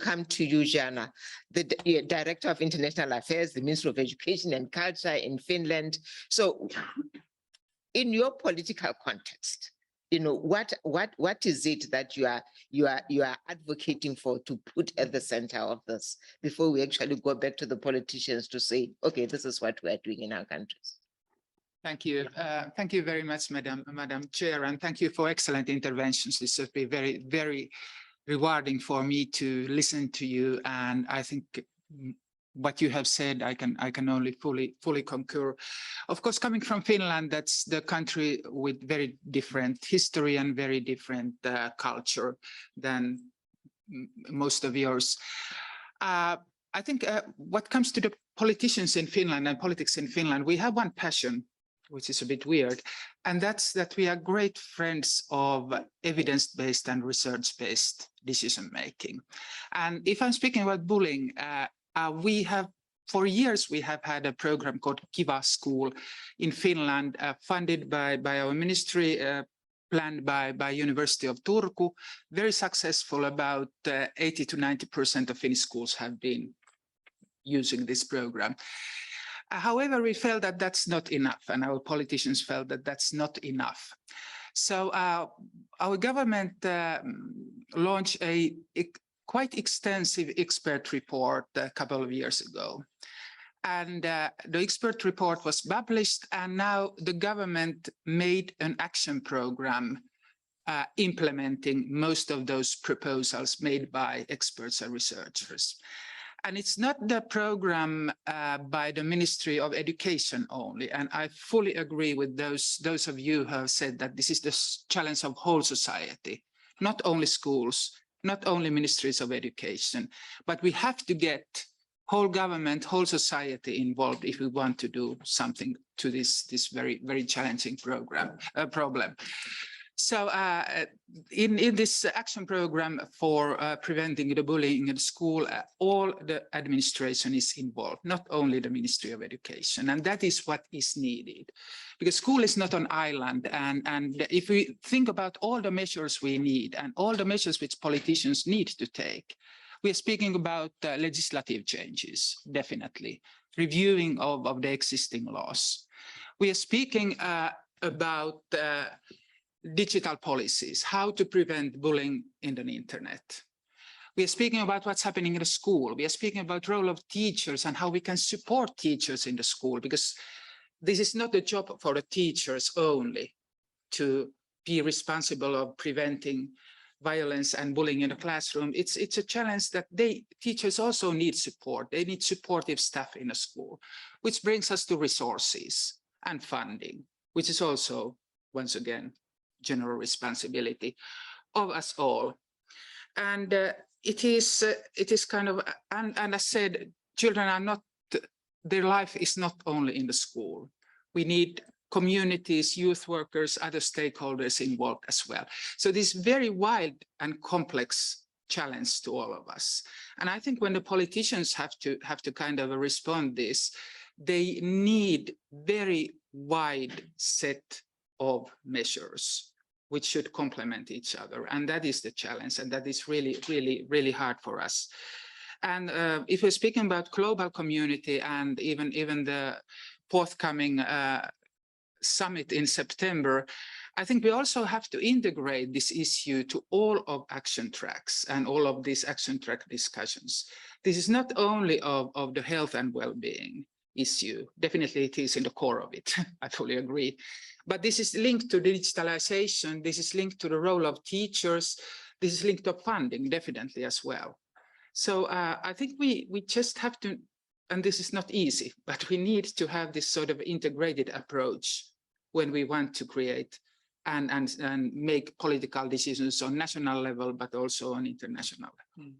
come to you, Jana, the Director of International Affairs, the Minister of Education and Culture in Finland. So in your political context, you know, what is it that you are advocating for to put at the center of this before we actually go back to the politicians to say, okay, this is what we are doing in our countries? Thank you. Thank you very much, Madam Chair, and thank you for excellent interventions. This has been very, very rewarding for me to listen to you. And I think what you have said, I can only fully concur. Of course, coming from Finland, that's the country with very different history and very different culture than most of yours. I think what comes to the politicians in Finland and politics in Finland, we have one passion, which is a bit weird, and that's that we are great friends of evidence-based and research-based decision-making. And if I'm speaking about bullying, for years we have had a program called Kiva School in Finland, funded by our ministry, planned by University of Turku, very successful. About 80 to 90% of Finnish schools have been using this program. However, we felt that that's not enough, and our politicians felt that that's not enough. So our government launched a quite extensive expert report a couple of years ago. And the expert report was published, and now the government made an action program implementing most of those proposals made by experts and researchers. And it's not the program by the Ministry of Education only. And I fully agree with those of you who have said that this is the challenge of whole society, not only schools, not only ministries of education, but we have to get whole government, whole society involved if we want to do something to this very, very challenging problem. So in this action program for preventing the bullying in school, all the administration is involved, not only the Ministry of Education. And that is what is needed, because school is not an island. And if we think about all the measures we need and all the measures which politicians need to take, we are speaking about legislative changes, definitely, reviewing of the existing laws. We are speaking about digital policies, how to prevent bullying in the internet. We are speaking about what's happening in the school. We are speaking about the role of teachers and how we can support teachers in the school, because this is not a job for the teachers only to be responsible of preventing violence and bullying in the classroom. It's a challenge that teachers also need support. They need supportive staff in the school, which brings us to resources and funding, which is also, once again, general responsibility of us all. And it is kind of, and I said, children are not, their life is not only in the school. We need communities, youth workers, other stakeholders involved as well. So this very wide and complex challenge to all of us. And I think when the politicians have to kind of respond this, they need very wide set of measures which should complement each other. And that is the challenge. And that is really, really, really hard for us. And if we're speaking about global community and even the forthcoming summit in September, I think we also have to integrate this issue to all of action tracks and all of these action track discussions. This is not only of the health and well-being issue. Definitely it is in the core of it. I fully agree. But this is linked to digitalization. This is linked to the role of teachers. This is linked to funding, definitely as well. So I think we just have to, and this is not easy, but we need to have this sort of integrated approach when we want to create and make political decisions on national level, but also on international level.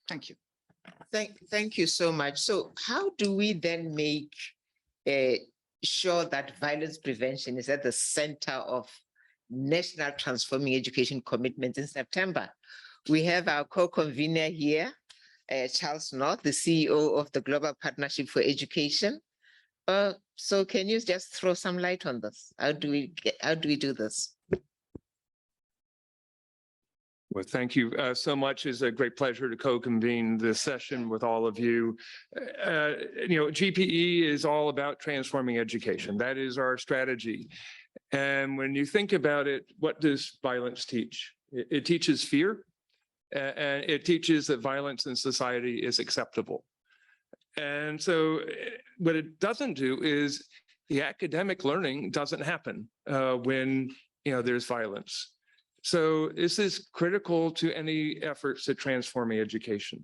Thank you. Thank you so much. So how do we then make sure that violence prevention is at the center of National Transforming Education Commitments in September? We have our co-convener here, Charles Knott, the CEO of the Global Partnership for Education. So can you just throw some light on this? How do we do this? Well, thank you so much. It's a great pleasure to co-convene this session with all of you. GPE is all about transforming education. That is our strategy. And when you think about it, what does violence teach? It teaches fear, and it teaches that violence in society is acceptable. And so what it doesn't do is the academic learning doesn't happen when there's violence. So this is critical to any efforts at transforming education.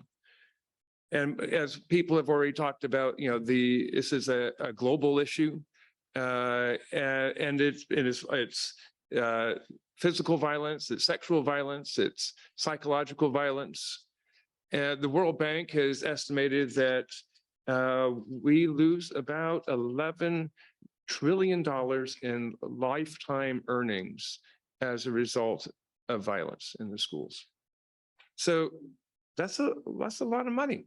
And as people have already talked about, this is a global issue, and it's physical violence, it's sexual violence, it's psychological violence. And the World Bank has estimated that we lose about $11 trillion in lifetime earnings as a result of violence in the schools. So that's a lot of money.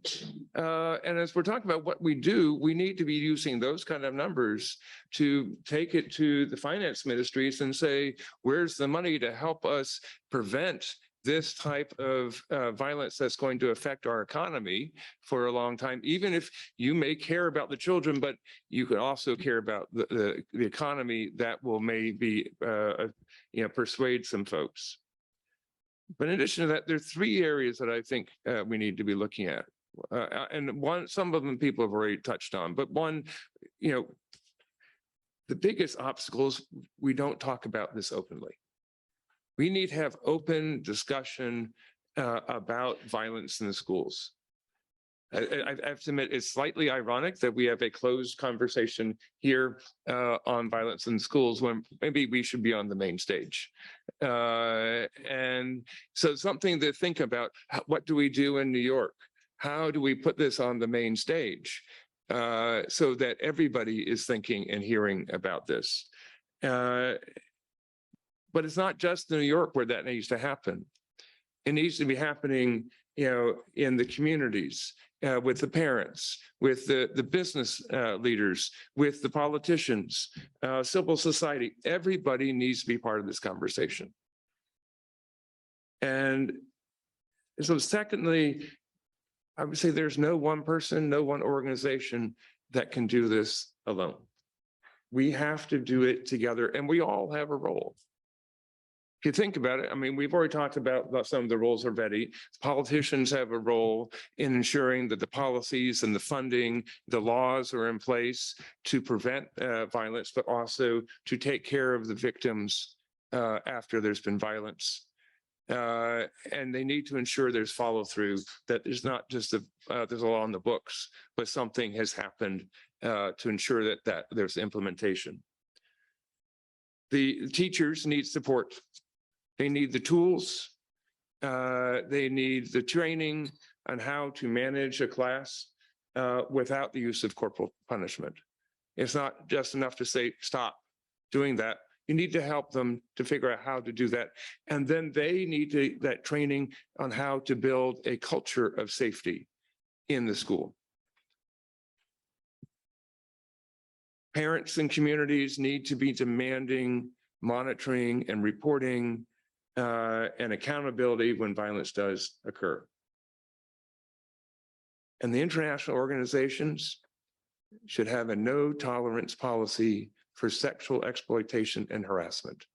And as we're talking about what we do, we need to be using those kind of numbers to take it to the finance ministries and say, where's the money to help us prevent this type of violence that's going to affect our economy for a long time, even if you may care about the children, but you could also care about the economy that will maybe persuade some folks. But in addition to that, there are three areas that I think we need to be looking at. And some of them people have already touched on, but one, the biggest obstacle is we don't talk about this openly. We need to have open discussion about violence in the schools. I have to admit, it's slightly ironic that we have a closed conversation here on violence in schools when maybe we should be on the main stage. And so something to think about, what do we do in New York? How do we put this on the main stage so that everybody is thinking and hearing about this? But it's not just New York where that needs to happen. It needs to be happening, in the communities, with the parents, with the business leaders, with the politicians, civil society. Everybody needs to be part of this conversation. And so secondly, I would say there's no one person, no one organization that can do this alone. We have to do it together, and we all have a role. If you think about it, we've already talked about some of the roles already. Politicians have a role in ensuring that the policies and the funding, the laws are in place to prevent violence, but also to take care of the victims after there's been violence. And they need to ensure there's follow through, that there's not just there's a law in the books, but something has happened to ensure that there's implementation. The teachers need support. They need the tools. They need the training on how to manage a class without the use of corporal punishment. It's not just enough to say, stop doing that. You need to help them to figure out how to do that. And then they need that training on how to build a culture of safety in the school. Parents and communities need to be demanding monitoring and reporting and accountability when violence does occur. And the international organizations should have a no tolerance policy for sexual exploitation and harassment.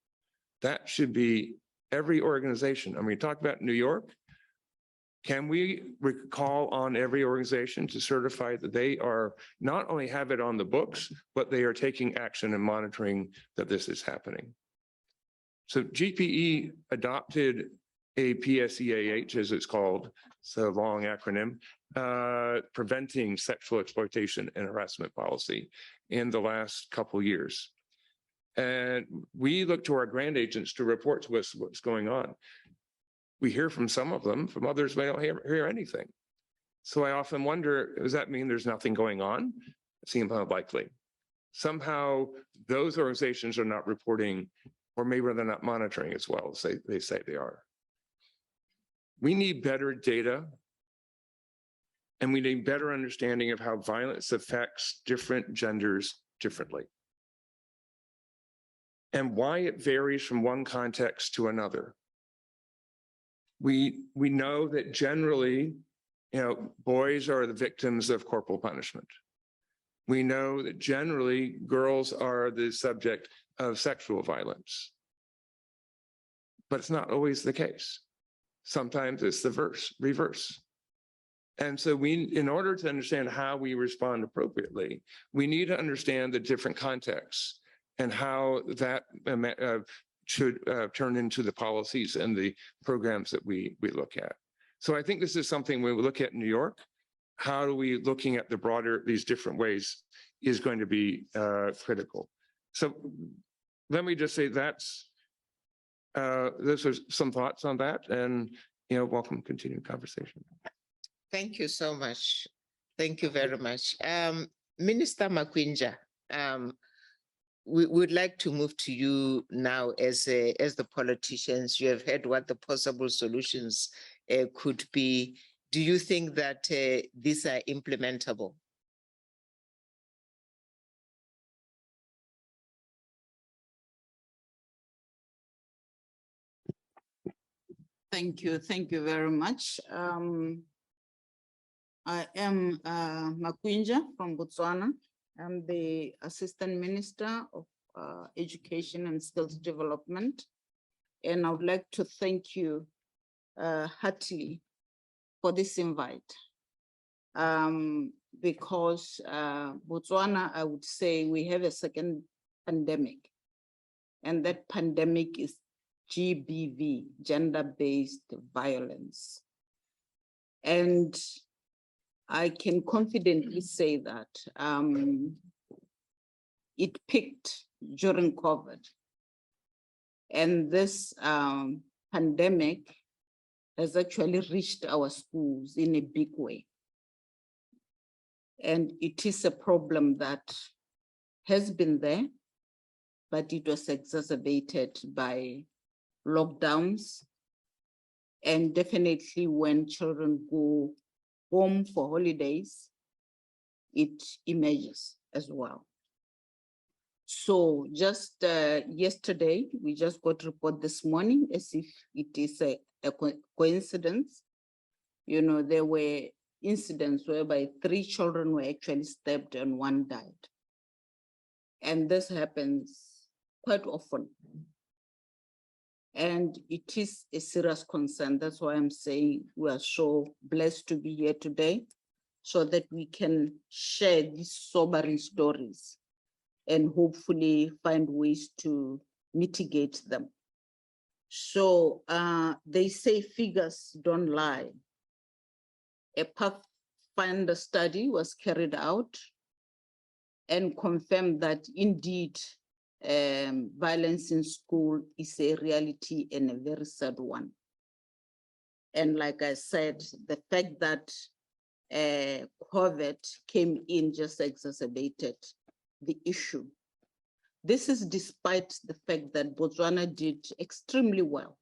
That should be every organization. I mean, we talked about New York. Can we call on every organization to certify that they are not only have it on the books, but they are taking action and monitoring that this is happening? So GPE adopted a PSEAH, as it's called, it's a long acronym, preventing sexual exploitation and harassment policy in the last couple years. And we look to our grant agents to report to us what's going on. We hear from some of them, from others, we don't hear anything. So I often wonder, does that mean there's nothing going on? It seems unlikely. Somehow those organizations are not reporting, or maybe they're not monitoring as well as they say they are. We need better data, and we need better understanding of how violence affects different genders differently, and why it varies from one context to another. We know that generally, boys are the victims of corporal punishment. We know that generally girls are the subject of sexual violence, but it's not always the case. Sometimes it's the reverse. And so in order to understand how we respond appropriately, we need to understand the different contexts and how that should turn into the policies and the programs that we look at. So I think this is something we look at in New York. How are we looking at the broader, these different ways is going to be critical. So let me just say those are some thoughts on that, and welcome to continue the conversation. Thank you so much. Thank you very much. Minister Makwinja, we would like to move to you now as the politicians. You have heard what the possible solutions could be. Do you think that these are implementable? Thank you very much. I am Makwinja from Botswana. I'm the Assistant Minister of Education and Skills Development. And I would like to thank you heartily for this invite. Because Botswana, I would say we have a second pandemic, and that pandemic is GBV, gender-based violence. And I can confidently say that it peaked during COVID. And this pandemic has actually reached our schools in a big way. And it is a problem that has been there, but it was exacerbated by lockdowns. And definitely when children go home for holidays, it emerges as well. So just yesterday, we just got a report this morning as if it is a coincidence. There were incidents whereby 3 children were actually stabbed and 1 died. And this happens quite often. And it is a serious concern. That's why I'm saying we are so blessed to be here today so that we can share these sobering stories and hopefully find ways to mitigate them. So they say figures don't lie. A Pathfinder study was carried out and confirmed that indeed violence in school is a reality and a very sad one. And like I said, the fact that COVID came in just exacerbated the issue. This is despite the fact that Botswana did extremely well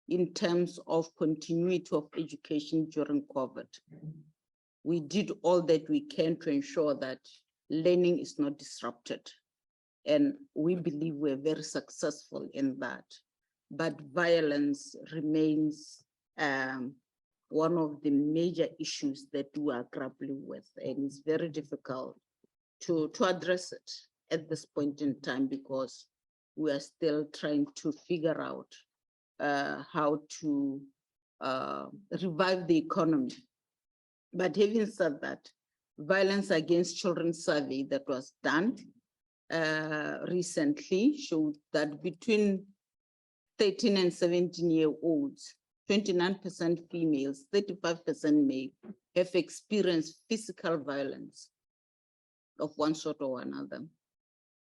in terms of continuity of education during COVID. We did all that we can to ensure that learning is not disrupted. And we believe we're very successful in that. But violence remains one of the major issues that we are grappling with. And it's very difficult to address it at this point in time because we are still trying to figure out how to revive the economy. But having said that, violence against children survey that was done recently showed that between 13 and 17-year-olds, 29% females, 35% male, have experienced physical violence of one sort or another.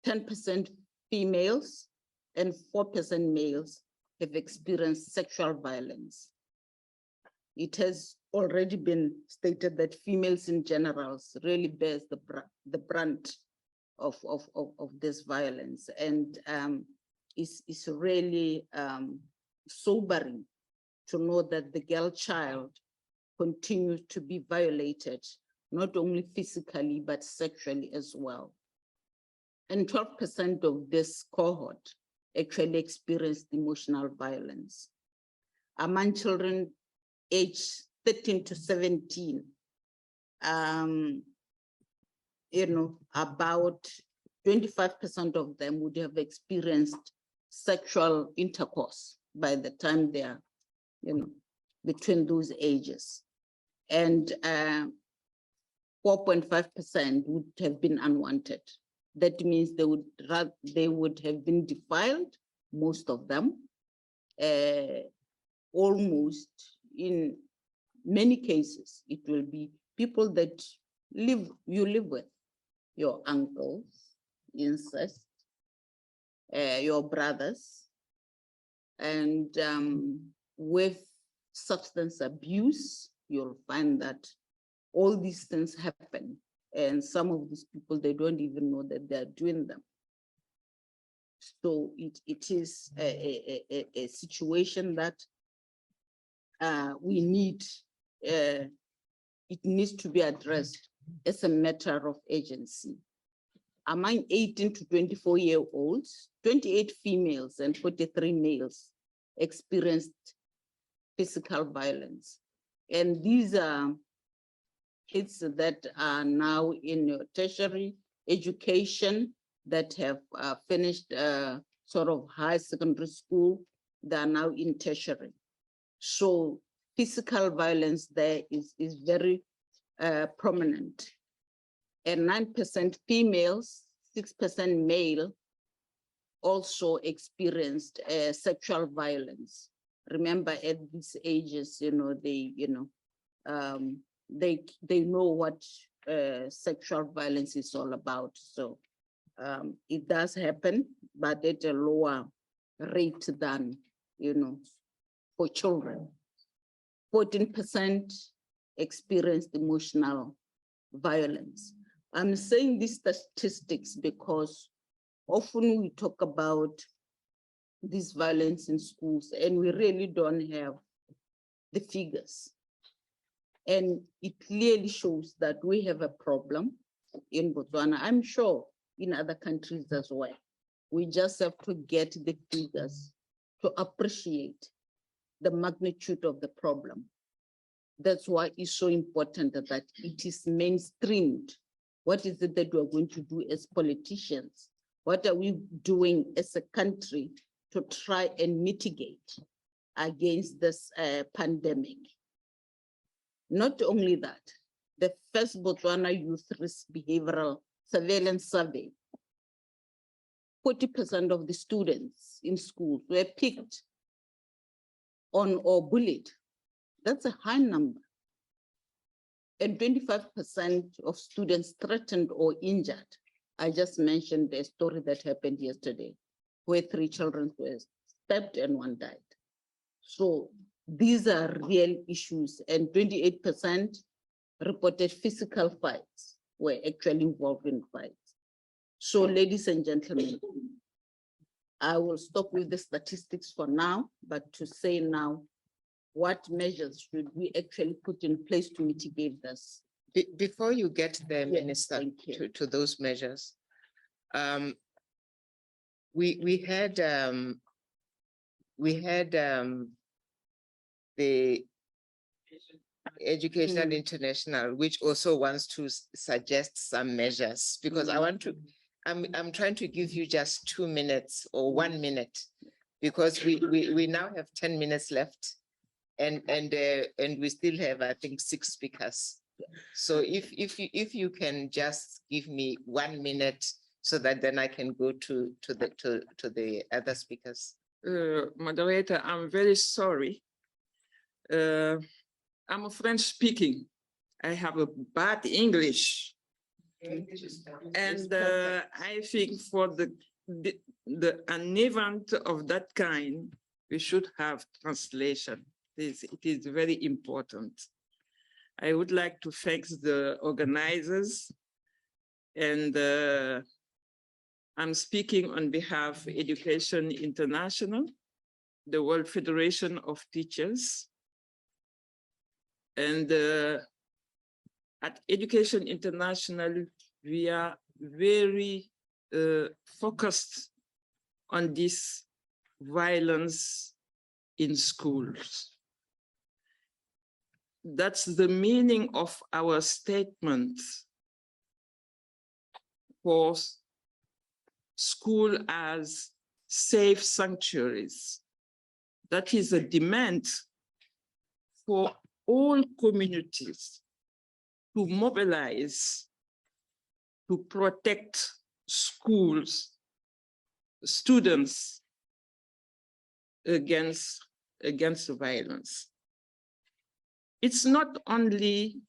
10% females and 4% males have experienced sexual violence. It has already been stated that females in general really bears the brunt of this violence, and it's really sobering to know that the girl child continues to be violated, not only physically, but sexually as well. And 12% of this cohort actually experienced emotional violence. Among children aged 13 to 17, about 25% of them would have experienced sexual intercourse by the time they are, between those ages. And 4.5% would have been unwanted. That means they would have been defiled, most of them, almost in many cases, it will be people that you live with, your uncles, incest, your brothers, and with substance abuse, you'll find that all these things happen. And some of these people, they don't even know that they're doing them. So it is a situation that we need, it needs to be addressed as a matter of urgency. Among 18 to 24-year-olds, 28 females and 43 males experienced physical violence. And these are kids that are now in tertiary education, that have finished sort of high secondary school, they are now in tertiary. So physical violence there is very prominent. And 9% females, 6% male also experienced sexual violence. Remember, at these ages, they know what sexual violence is all about. So it does happen, but at a lower rate than, for children. 14% experienced emotional violence. I'm saying these statistics because often we talk about this violence in schools and we really don't have the figures. And it clearly shows that we have a problem in Botswana. I'm sure in other countries as well. We just have to get the figures to appreciate the magnitude of the problem. That's why it's so important that it is mainstreamed. What is it that we're going to do as politicians? What are we doing as a country to try and mitigate against this pandemic? Not only that, the first Botswana Youth Risk Behavioral Surveillance Survey, 40% of the students in schools were picked on or bullied. That's a high number. And 25% of students threatened or injured. I just mentioned a story that happened yesterday where 3 children were stabbed and 1 died. So these are real issues, and 28% reported physical fights were actually involved in fights. So ladies and gentlemen, I will stop with the statistics for now, but to say now, what measures should we actually put in place to mitigate this? Before you get there, Yes, Minister, thank you. to those measures, we had the Educational International, which also wants to suggest some measures, because I want I'm trying to give you just 2 minutes or 1 minute, because we now have 10 minutes left, and we still have, I think, 6 speakers. So if you can just give me 1 minute, so that then I can go to the other speakers. Moderator, I'm very sorry. I'm a French speaking. I have a bad English. And I think for an event of that kind, we should have translation. It is very important. I would like to thank the organizers, and I'm speaking on behalf of Education International, the World Federation of Teachers. And at Education International, we are very focused on this violence in schools. That's the meaning of our statement for school as safe sanctuaries. That is a demand for all communities to mobilize, to protect schools, students against violence. It's not only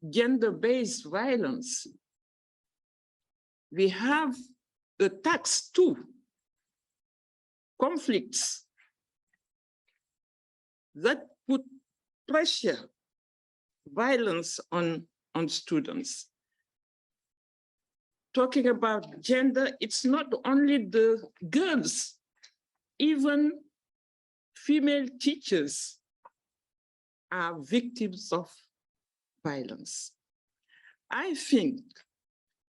gender-based violence. We have attacks too, conflicts that put pressure, violence on students. Talking about gender, it's not only the girls, even female teachers are victims of violence.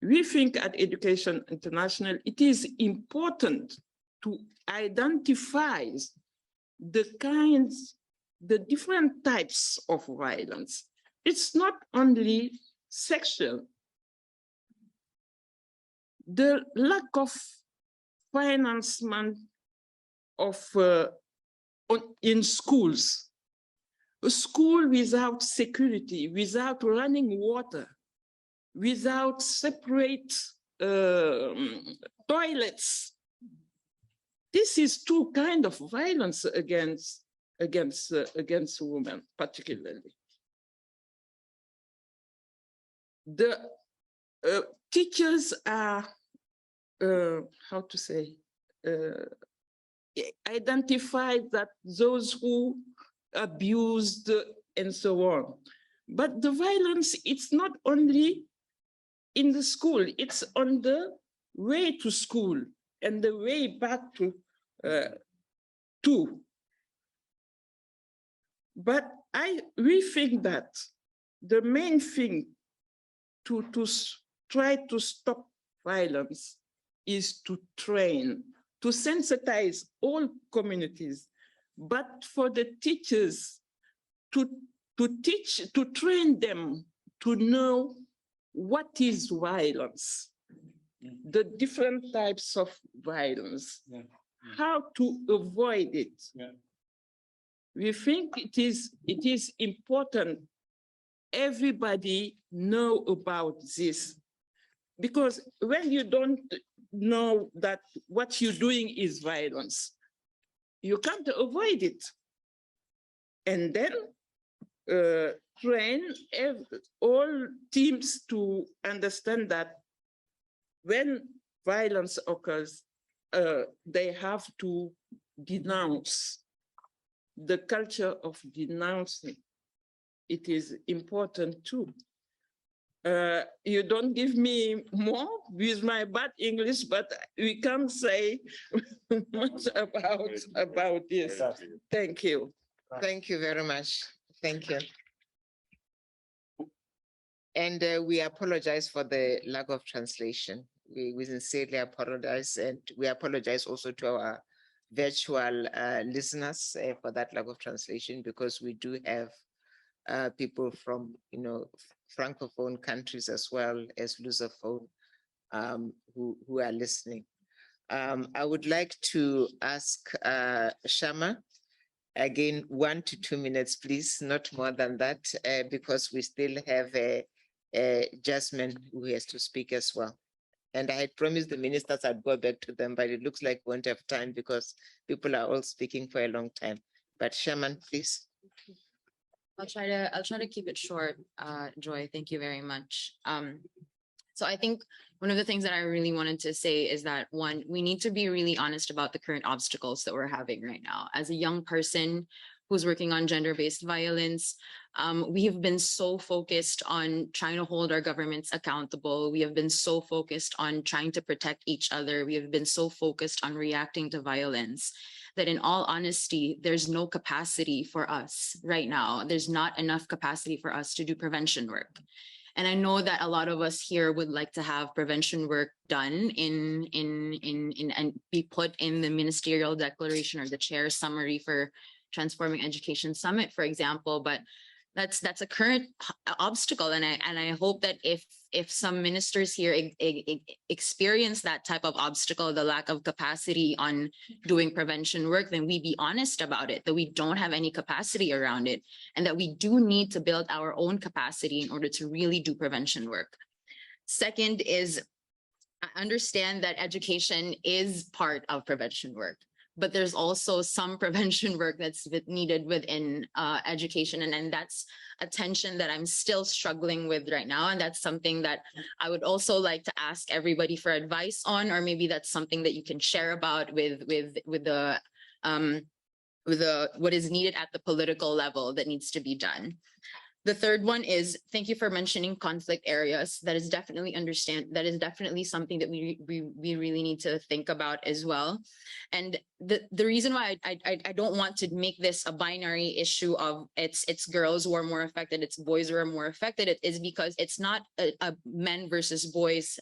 We think at Education International, it is important to identify the different types of violence. It's not only sexual. The lack of financement in schools, a school without security, without running water, without separate toilets. This is two kinds of violence against women, particularly. The teachers are, identify that those who abused and so on. But the violence, it's not only in the school, it's on the way to school and the way back to. But we think that the main thing to try to stop violence is to train, to sensitize all communities, but for the teachers to train them to know what is violence, the different types of violence, how to avoid it. We think it is important everybody know about this, because when you don't know that what you're doing is violence, you can't avoid it. And then train all teams to understand that when violence occurs, they have to denounce. The culture of denouncing, it is important too. You don't give me more with my bad English, but we can't say much about this. Thank you. Thank you very much. Thank you. And we apologize for the lack of translation. We sincerely apologize, and we apologize also to our virtual listeners for that lack of translation, because we do have people from, Francophone countries as well as Lusophone who are listening. I would like to ask Shama, again, 1 to 2 minutes, please, not more than that, because we still have Jasmine who has to speak as well. And I had promised the ministers I'd go back to them, but it looks like we won't have time because people are all speaking for a long time. But Shaman, please. I'll try to keep it short, Joy. Thank you very much. So I think one of the things that I really wanted to say is that, one, we need to be really honest about the current obstacles that we're having right now. As a young person who's working on gender-based violence, we have been so focused on trying to hold our governments accountable. We have been so focused on trying to protect each other. We have been so focused on reacting to violence that, in all honesty, there's no capacity for us right now. There's not enough capacity for us to do prevention work. And I know that a lot of us here would like to have prevention work done and be put in the ministerial declaration or the chair summary for Transforming Education Summit, for example, but that's a current obstacle. And I hope that if some ministers here experience that type of obstacle, the lack of capacity on doing prevention work, then we be honest about it, that we don't have any capacity around it, and that we do need to build our own capacity in order to really do prevention work. Second is, I understand that education is part of prevention work, but there's also some prevention work that's needed within education. And that's a tension that I'm still struggling with right now. And that's something that I would also like to ask everybody for advice on, or maybe that's something that you can share about with what is needed at the political level that needs to be done. The third one is, thank you for mentioning conflict areas. That is definitely something that we really need to think about as well. And the reason why I don't want to make this a binary issue of it's girls who are more affected, it's boys who are more affected, it is because it's not a men versus boys,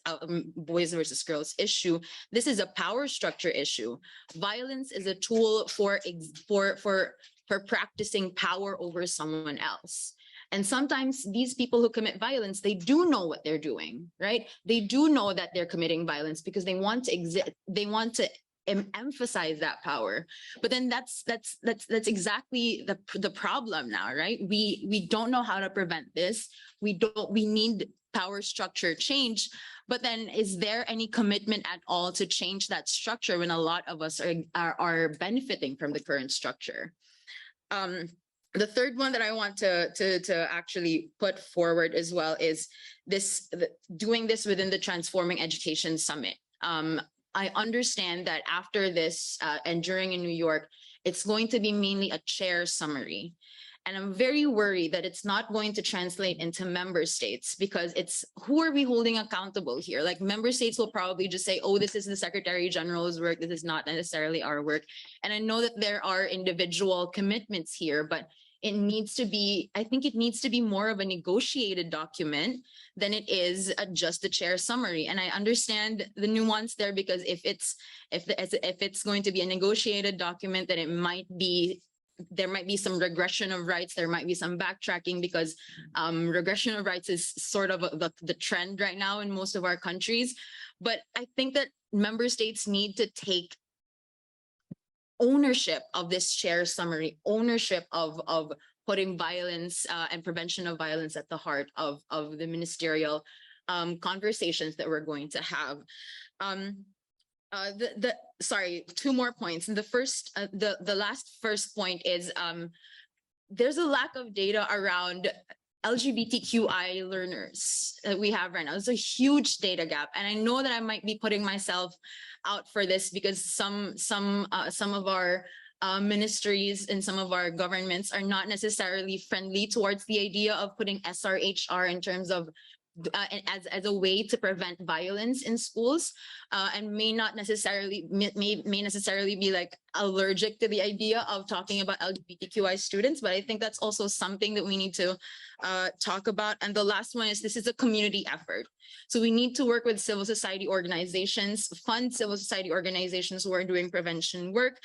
boys versus girls issue. This is a power structure issue. Violence is a tool for practicing power over someone else. And sometimes these people who commit violence, they do know what they're doing, right? They do know that they're committing violence because they want to emphasize that power. But then that's exactly the problem now, right? We don't know how to prevent this. We need power structure change. But then, is there any commitment at all to change that structure when a lot of us are benefiting from the current structure? The third one that I want to actually put forward as well is doing this within the Transforming Education Summit. I understand that after this and during in New York, it's going to be mainly a chair summary. And I'm very worried that it's not going to translate into member states, because it's, who are we holding accountable here? Like, member states will probably just say, oh, this is the Secretary General's work. This is not necessarily our work. And I know that there are individual commitments here, but it needs to be, I think it needs to be more of a negotiated document than it is just a chair summary. And I understand the nuance there, because if it's going to be a negotiated document, then there might be some regression of rights. There might be some backtracking, because regression of rights is sort of the trend right now in most of our countries. But I think that member states need to take ownership of this chair summary, ownership of putting violence and prevention of violence at the heart of the ministerial conversations that we're going to have. Sorry, 2 more points. And the last first point is there's a lack of data around LGBTQI learners that we have right now. There's a huge data gap. And I know that I might be putting myself out for this, because some of our ministries and some of our governments are not necessarily friendly towards the idea of putting SRHR in terms of as a way to prevent violence in schools, and may necessarily be like allergic to the idea of talking about LGBTQI students. But I think that's also something that we need to talk about. And the last one is, this is a community effort. So we need to work with civil society organizations, fund civil society organizations who are doing prevention work,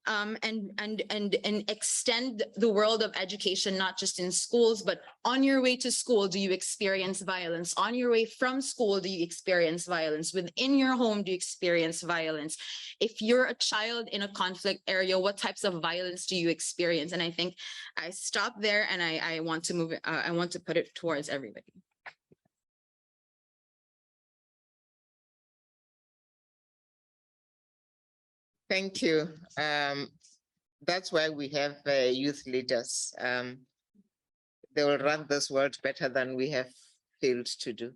and extend the world of education, not just in schools, but on your way to school, do you experience violence? On your way from school, do you experience violence? Within your home, do you experience violence? If you're a child in a conflict area, what types of violence do you experience? And I think I stop there, and I want to move it, I want to put it towards everybody. Thank you. That's why we have youth leaders. They will run this world better than we have failed to do.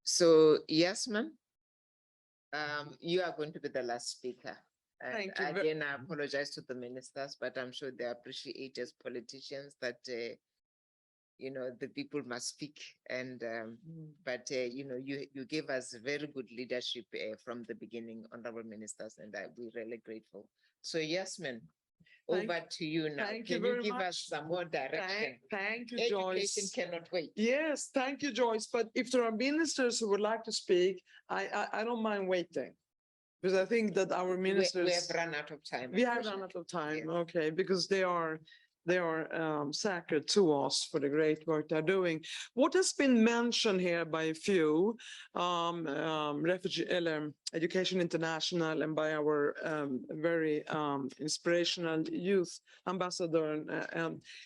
So Yasmin, you are going to be the last speaker. And Thank you again, I apologize to the ministers, but I'm sure they appreciate as politicians that you know, the people must speak. And but you know, you gave us very good leadership from the beginning, honorable ministers, and we're really grateful. So Yasmin, over to you now. Thank you Can you very give us much. some more direction? Thank you, Education Joyce. cannot wait. Yes, thank you, Joyce. But if there are ministers who would like to speak, I don't mind waiting. Because I think that our ministers. We have run out of time. We have run out of time, okay, because they are sacred to us for the great work they're doing. What has been mentioned here by a few, Education International, and by our very inspirational youth ambassador,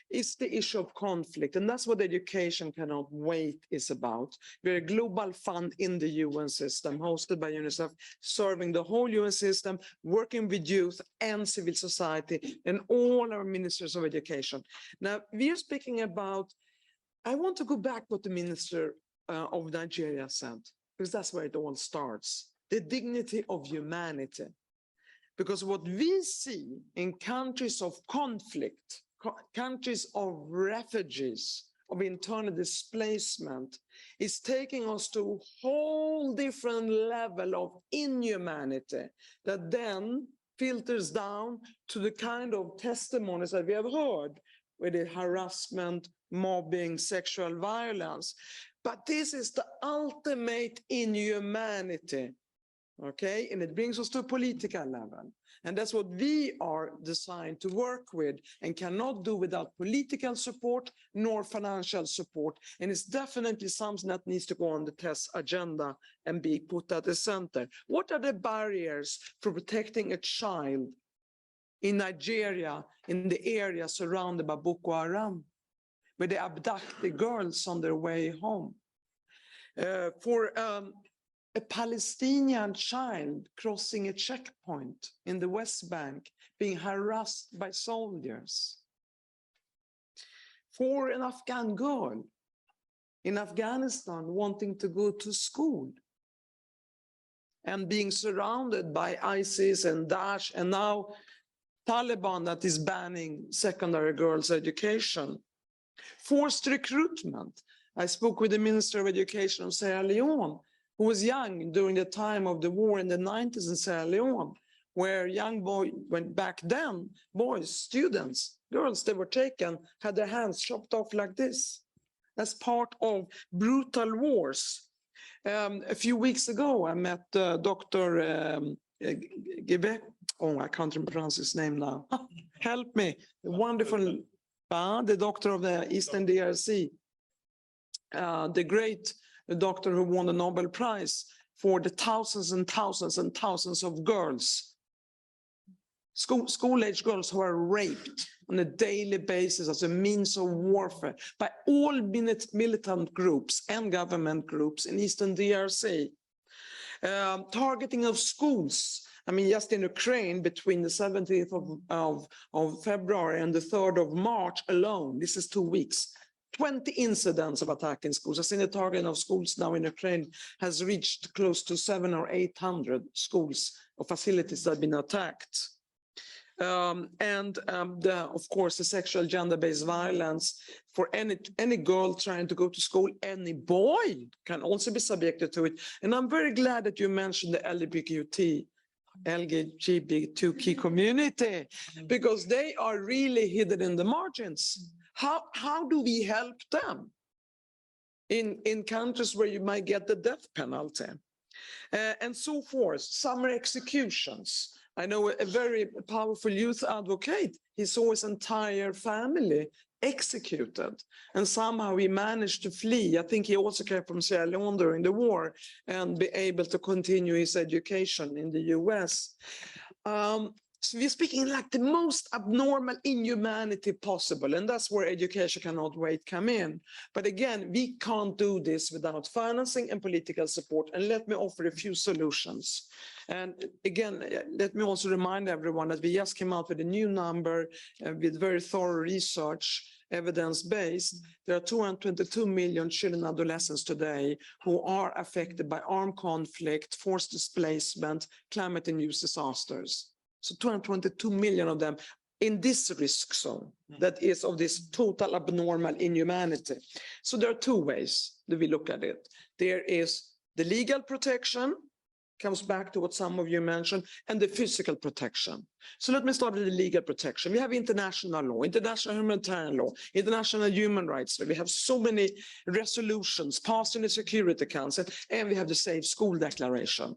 is the issue of conflict. And that's what Education Cannot Wait is about. We're a global fund in the UN system, hosted by UNICEF, serving the whole UN system, working with youth and civil society and all our ministers of education. Now, we are speaking about, I want to go back what the Minister of Nigeria said, because that's where it all starts, the dignity of humanity. Because what we see in countries of conflict, countries of refugees, of internal displacement, is taking us to a whole different level of inhumanity that then filters down to the kind of testimonies that we have heard with the harassment, mobbing, sexual violence. But this is the ultimate inhumanity, okay? And it brings us to a political level. And that's what we are designed to work with and cannot do without political support nor financial support. And it's definitely something that needs to go on the test agenda and be put at the center. What are the barriers for protecting a child in Nigeria, in the area surrounded by Boko Haram, where they abduct the girls on their way home? For a Palestinian child crossing a checkpoint in the West Bank, being harassed by soldiers. For an Afghan girl in Afghanistan wanting to go to school and being surrounded by ISIS and Daesh, and now Taliban that is banning secondary girls' education. Forced recruitment. I spoke with the Minister of Education of Sierra Leone, who was young during the time of the war in the 90s in Sierra Leone, where young boys went back then, boys, students, girls, they were taken, had their hands chopped off like this, as part of brutal wars. A few weeks ago, I met Dr. Gibe. Oh, I can't pronounce his name now. Help me. Wonderful, the doctor of the Eastern DRC, the great doctor who won the Nobel Prize for the thousands and thousands and thousands of girls, school-age girls who are raped on a daily basis as a means of warfare by all militant groups and government groups in Eastern DRC. Targeting of schools. I mean, just in Ukraine, between the 17th of February and the 3rd of March alone, this is 2 weeks, 20 incidents of attacking schools. I think the target of schools now in Ukraine has reached close to 700 or 800 schools or facilities that have been attacked. Of course, the sexual gender-based violence for any girl trying to go to school, any boy can also be subjected to it. And I'm very glad that you mentioned the LGBTQ community, because they are really hidden in the margins. How do we help them in countries where you might get the death penalty? And so forth, summer executions. I know a very powerful youth advocate. He saw his entire family executed, and somehow he managed to flee. I think he also came from Sierra Leone during the war and be able to continue his education in the US. So we're speaking like the most abnormal inhumanity possible, and that's where education cannot wait come in. But again, we can't do this without financing and political support. And let me offer a few solutions. And again, let me also remind everyone that we just came out with a new number with very thorough research, evidence-based. There are 222 million children and adolescents today who are affected by armed conflict, forced displacement, climate-induced disasters. So 222 million of them in this risk zone that is of this total abnormal inhumanity. So there are two ways that we look at it. There is the legal protection, comes back to what some of you mentioned, and the physical protection. So let me start with the legal protection. We have international law, international humanitarian law, international human rights law. We have so many resolutions passed in the Security Council, and we have the Safe School Declaration.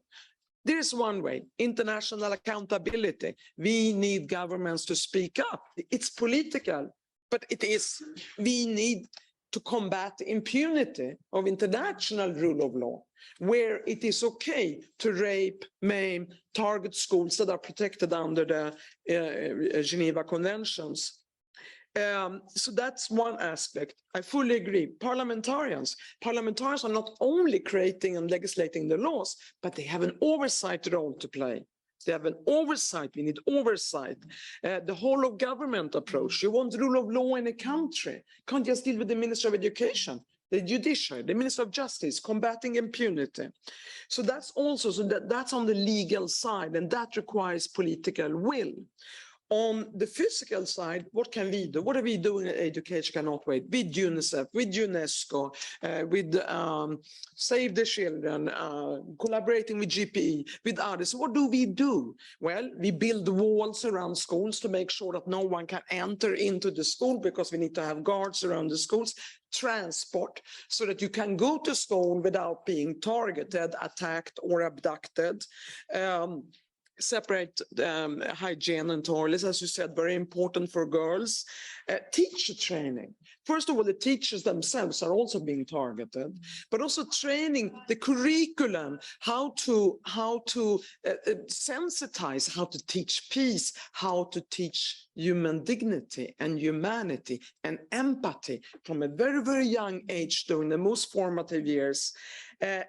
There is one way, international accountability. We need governments to speak up. It's political, but it is, we need to combat the impunity of international rule of law, where it is okay to rape, maim, target schools that are protected under the Geneva Conventions. So that's one aspect. I fully agree. Parliamentarians are not only creating and legislating the laws, but they have an oversight role to play. They have an oversight. We need oversight. The whole of government approach. You want rule of law in a country. You can't just deal with the Minister of Education, the judiciary, the Minister of Justice, combating impunity. So that's also, that's on the legal side, and that requires political will. On the physical side, what can we do? What are we doing in Education Cannot Wait? With UNICEF, with UNESCO, with Save the Children, collaborating with GPE, with others. What do we do? Well, we build walls around schools to make sure that no one can enter into the school, because we need to have guards around the schools. Transport, so that you can go to school without being targeted, attacked, or abducted. Separate hygiene and toilets, as you said, very important for girls. Teacher training. First of all, the teachers themselves are also being targeted, but also training the curriculum, how to sensitize, how to teach peace, how to teach human dignity and humanity and empathy from a very, very young age during the most formative years.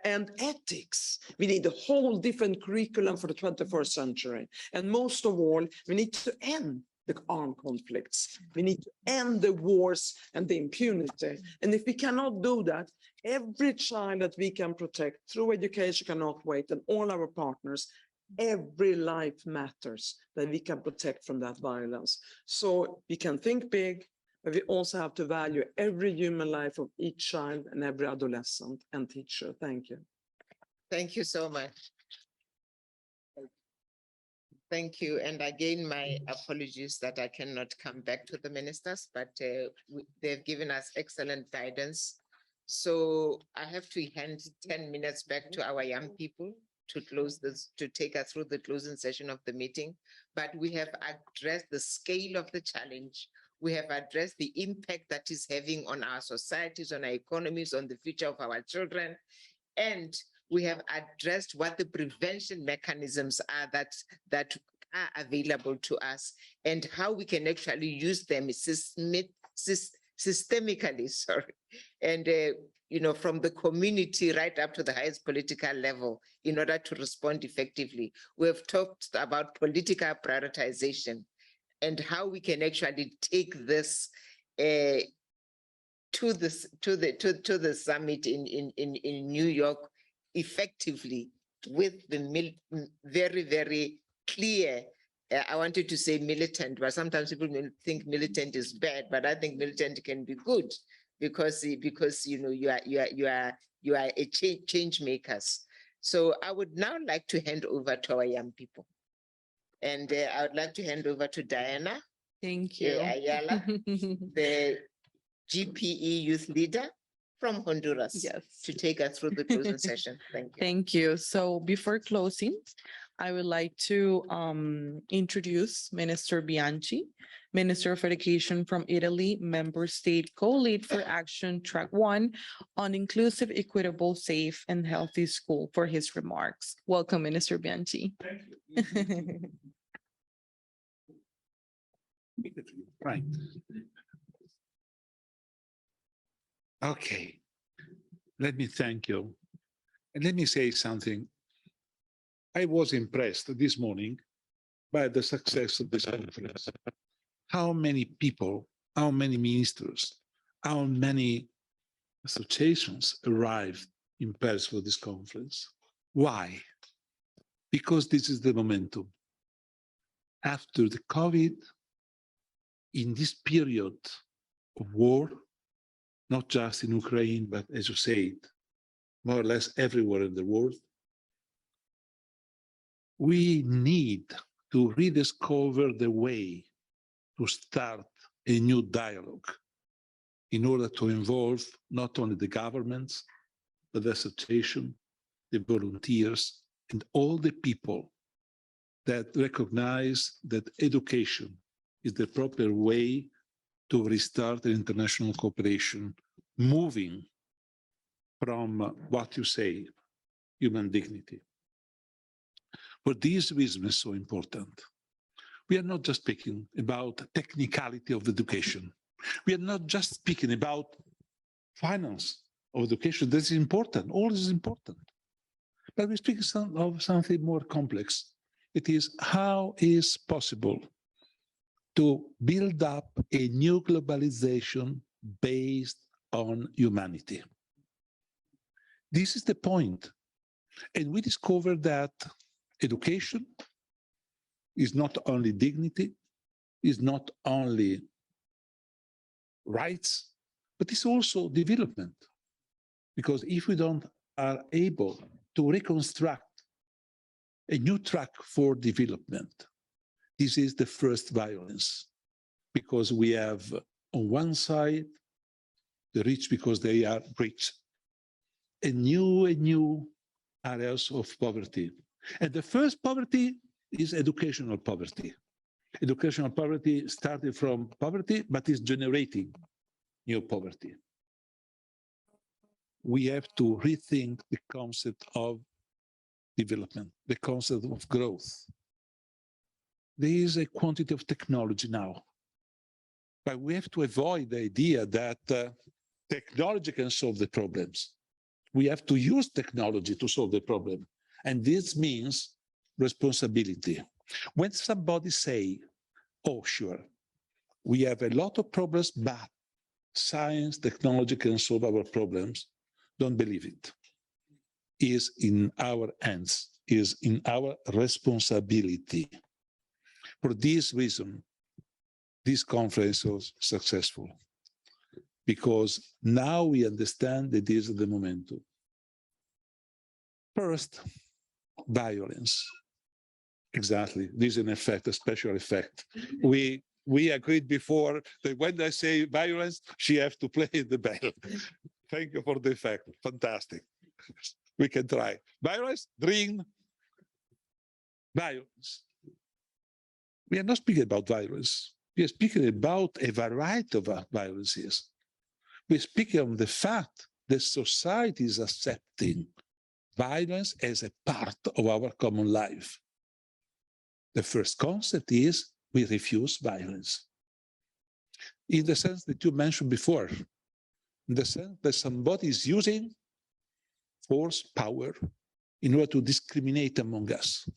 And ethics. We need a whole different curriculum for the 21st century. And most of all, we need to end the armed conflicts. We need to end the wars and the impunity. And if we cannot do that, every child that we can protect through Education Cannot Wait and all our partners, every life matters that we can protect from that violence. So we can think big, but we also have to value every human life of each child and every adolescent and teacher. Thank you. Thank you so much. Thank you. And again, my apologies that I cannot come back to the ministers, but they've given us excellent guidance. So I have to hand 10 minutes back to our young people to close this, to take us through the closing session of the meeting. But we have addressed the scale of the challenge. We have addressed the impact that is having on our societies, on our economies, on the future of our children. And we have addressed what the prevention mechanisms are that are available to us, and how we can actually use them systemically, and from the community right up to the highest political level in order to respond effectively. We have talked about political prioritization and how we can actually take this to the summit in New York effectively with the very, very clear. I wanted to say militant, but sometimes people think militant is bad, but I think militant can be good because you are a change makers. So I would now like to hand over to our young people. And I would like to hand over to Diana. Thank you. Ayala, the GPE youth leader from Honduras, Yes. to take us through the closing session. Thank you. Thank you. So before closing, I would like to introduce Minister Bianchi, Minister of Education from Italy, Member State Co-Lead for Action Track 1 on Inclusive, Equitable, Safe, and Healthy School for his remarks. Welcome, Minister Bianchi. Thank you. Right. Okay. Let me thank you. And let me say something. I was impressed this morning by the success of this conference. How many people, how many ministers, how many associations arrived in Paris for this conference. Why? Because this is the momentum. After the COVID, in this period of war, not just in Ukraine, but as you said, more or less everywhere in the world, we need to rediscover the way to start a new dialogue in order to involve not only the governments, but the association, the volunteers, and all the people that recognize that education is the proper way to restart international cooperation, moving from what you say, human dignity. For this reason is so important. We are not just speaking about technicality of education. We are not just speaking about finance of education. This is important, all is important. But we speak of something more complex. It is how is possible to build up a new globalization based on humanity. This is the point. And we discovered that education is not only dignity, is not only rights, but it's also development. Because if we don't are able to reconstruct a new track for development, this is the first violence. Because we have on one side the rich because they are rich, and new areas of poverty. And the first poverty is educational poverty. Educational poverty started from poverty, but is generating new poverty. We have to rethink the concept of development, the concept of growth. There is a quantity of technology now, but we have to avoid the idea that technology can solve the problems. We have to use technology to solve the problem. And this means responsibility. When somebody say, oh, sure, we have a lot of problems, but science, technology can solve our problems, don't believe it. Is in our hands, is in our responsibility. For this reason, this conference was successful, because now we understand that this is the momentum. First, violence. Exactly, this is an effect, a special effect. We agreed before that when I say violence, she has to play the bell. Thank you for the effect, fantastic. We can try. Violence, dream, violence. We are not speaking about violence. We are speaking about a variety of violences. We're speaking of the fact that society is accepting violence as a part of our common life. The first concept is we refuse violence. In the sense that you mentioned before, in the sense that somebody is using force, power, in order to discriminate among us.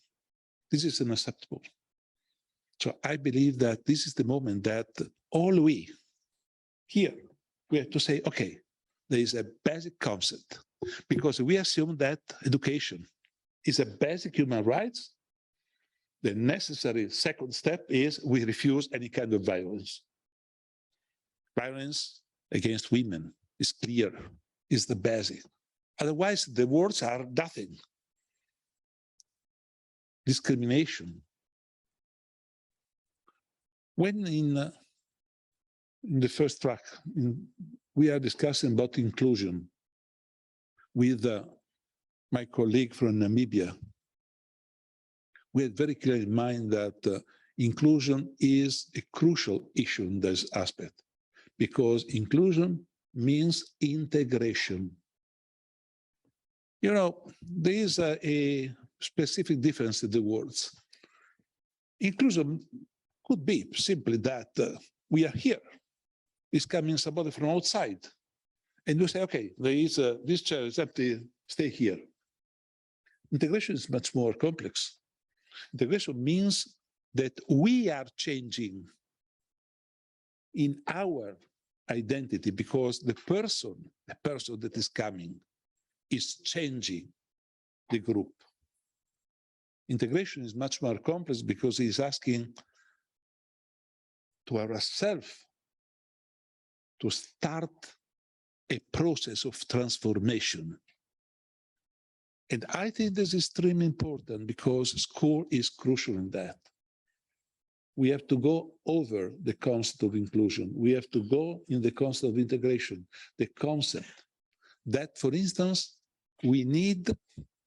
This is unacceptable. So I believe that this is the moment that all we here, we have to say, okay, there is a basic concept, because we assume that education is a basic human rights. The necessary second step is we refuse any kind of violence. Violence against women is clear, is the basic. Otherwise, the words are nothing. Discrimination. When in the first track, we are discussing about inclusion with my colleague from Namibia, we had very clear in mind that inclusion is a crucial issue in this aspect, because inclusion means integration. You know, there is a specific difference in the words. Inclusion could be simply that we are here. It's coming somebody from outside. And you say, okay, there is this chair is empty, stay here. Integration is much more complex. Integration means that we are changing in our identity because the person that is coming is changing the group. Integration is much more complex because it's asking to ourselves to start a process of transformation. And I think this is extremely important because school is crucial in that. We have to go over the concept of inclusion. We have to go in the concept of integration, the concept that, for instance, we need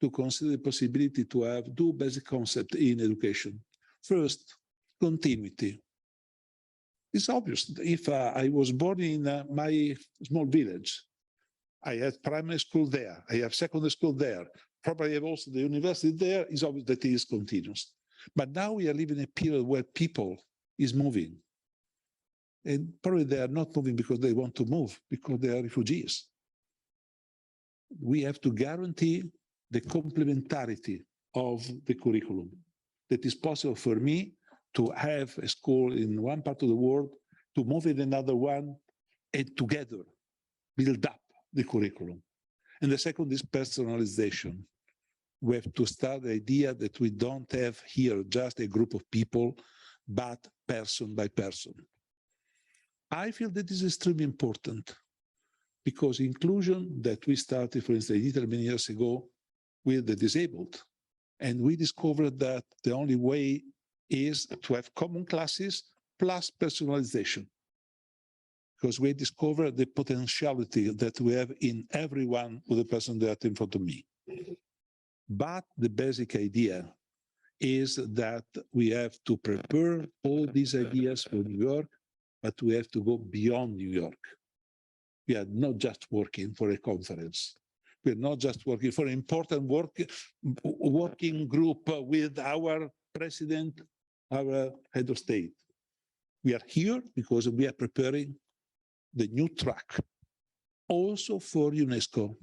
to consider the possibility to have two basic concepts in education. First, continuity. It's obvious. If I was born in my small village, I had primary school there, I have secondary school there, probably I have also the university there, it's obvious that it is continuous. But now we are living in a period where people is moving. And probably they are not moving because they want to move, because they are refugees. We have to guarantee the complementarity of the curriculum. That is possible for me to have a school in one part of the world, to move in another one, and together build up the curriculum. And the second is personalization. We have to start the idea that we don't have here just a group of people, but person by person. I feel that this is extremely important because inclusion that we started, for instance, in Italy many years ago with the disabled, and we discovered that the only way is to have common classes plus personalization, because we discovered the potentiality that we have in everyone with the person that in front of me. But the basic idea is that we have to prepare all these ideas for New York, but we have to go beyond New York. We are not just working for a conference. We're not just working for an important working group with our president, our head of state. We are here because we are preparing the new track, also for UNESCO,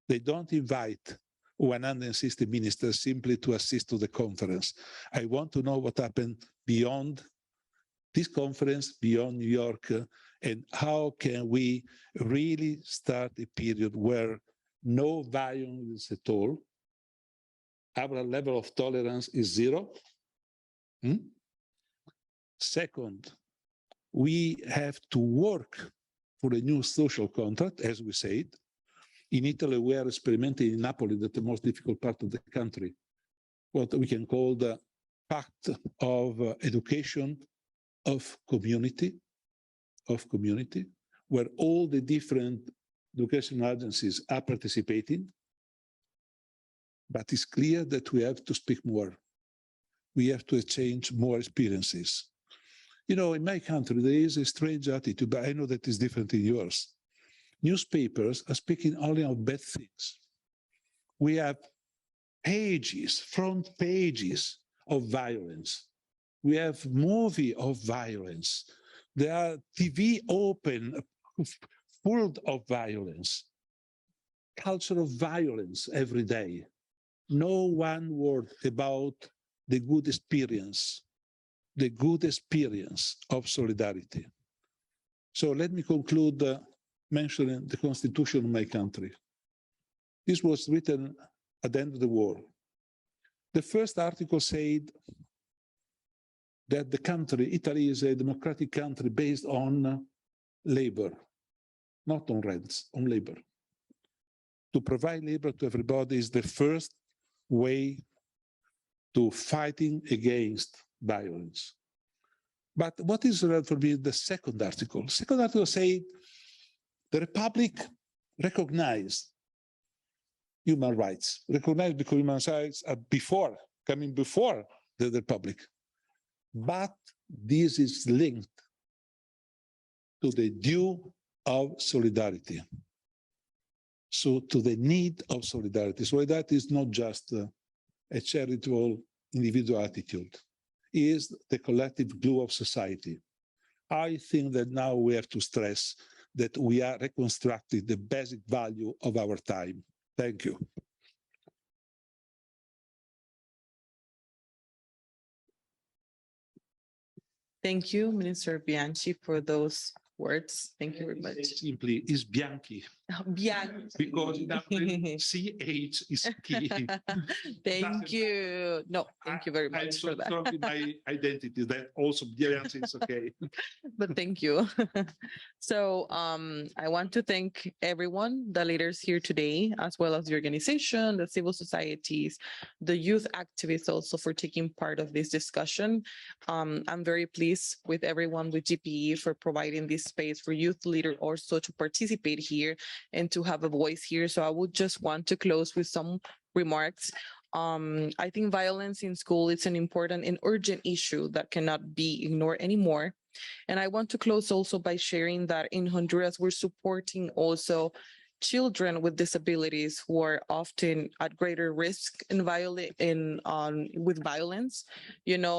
They don't invite 160 ministers simply to assist to the conference. I want to know what happened beyond this conference, beyond New York, and how can we really start a period where no violence at all, our level of tolerance is zero. Second, we have to work for a new social contract, as we said. In Italy, we are experimenting in Napoli, that's the most difficult part of the country, what we can call the pact of education of community, where all the different educational agencies are participating. But it's clear that we have to speak more. We have to exchange more experiences. You know, in my country, there is a strange attitude, but I know that is different in yours. Newspapers are speaking only of bad things. We have pages, front pages of violence. We have movie of violence. There are TV open, full of violence. Culture of violence every day. No one word about the good experience of solidarity. So let me conclude mentioning the constitution of my country. This was written at the end of the war. The first article said that the country, Italy, is a democratic country based on labor, not on rents, on labor. To provide labor to everybody is the first way to fighting against violence. But what is relevant for me is the second article. The second article said the Republic recognized human rights, recognized because human rights are coming before the Republic. But this is linked to the due of solidarity. So to the need of solidarity. Solidarity is not just a charitable individual attitude, it is the collective glue of society. I think that now we have to stress that we are reconstructing the basic value of our time. Thank you. Thank you, Minister Bianchi, for those words. Thank you very much. Simply is Bianchi. Bianchi. Because CH is key. Thank you. No, thank you very I'm much so for that. sorry my identity that also Bianchi is okay. But thank you. So I want to thank everyone, the leaders here today, as well as the organization, the civil societies, the youth activists also for taking part of this discussion. I'm very pleased with everyone with GPE for providing this space for youth leaders also to participate here and to have a voice here. So I would just want to close with some remarks. I think violence in school is an important and urgent issue that cannot be ignored anymore. And I want to close also by sharing that in Honduras, we're supporting also children with disabilities who are often at greater risk with violence,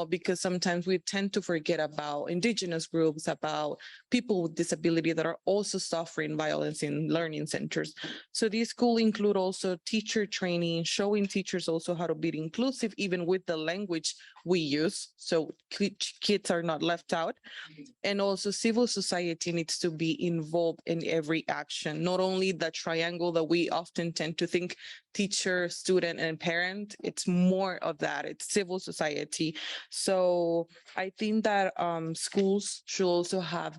because sometimes we tend to forget about indigenous groups, about people with disability that are also suffering violence in learning centers. So this could include also teacher training, showing teachers also how to be inclusive, even with the language we use, so kids are not left out. And also civil society needs to be involved in every action, not only the triangle that we often tend to think, teacher, student, and parent. It's more of that. It's civil society. So I think that schools should also have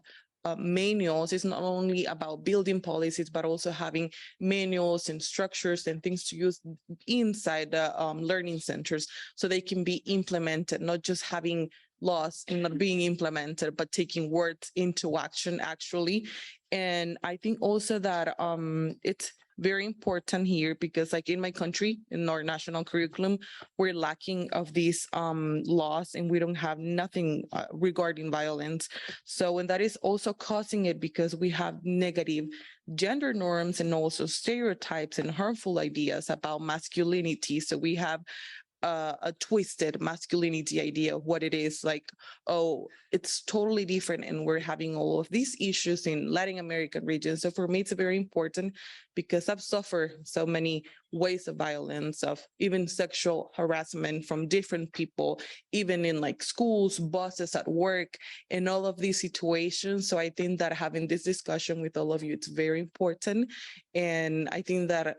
manuals. It's not only about building policies, but also having manuals and structures and things to use inside the learning centers so they can be implemented, not just having laws and not being implemented, but taking words into action actually. And I think also that it's very important here because like in my country, in our national curriculum, we're lacking of these laws and we don't have nothing regarding violence. So, and that is also causing it because we have negative gender norms and also stereotypes and harmful ideas about masculinity. So we have a twisted masculinity idea of what it is like, oh, it's totally different. And we're having all of these issues in Latin American regions. So for me, it's very important because I've suffered so many ways of violence, of even sexual harassment from different people, even in like schools, buses, at work, and all of these situations. So I think that having this discussion with all of you, it's very important. And I think that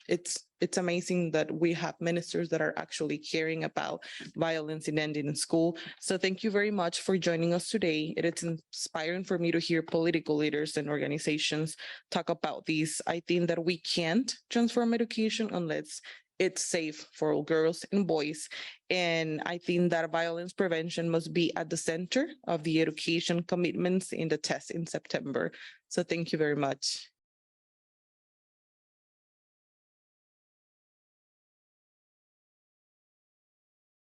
it's amazing that we have ministers that are actually caring about violence in ending in school. So thank you very much for joining us today. It is inspiring for me to hear political leaders and organizations talk about this. I think that we can't transform education unless it's safe for all girls and boys. And I think that violence prevention must be at the center of the education commitments in the test in September. So thank you very much.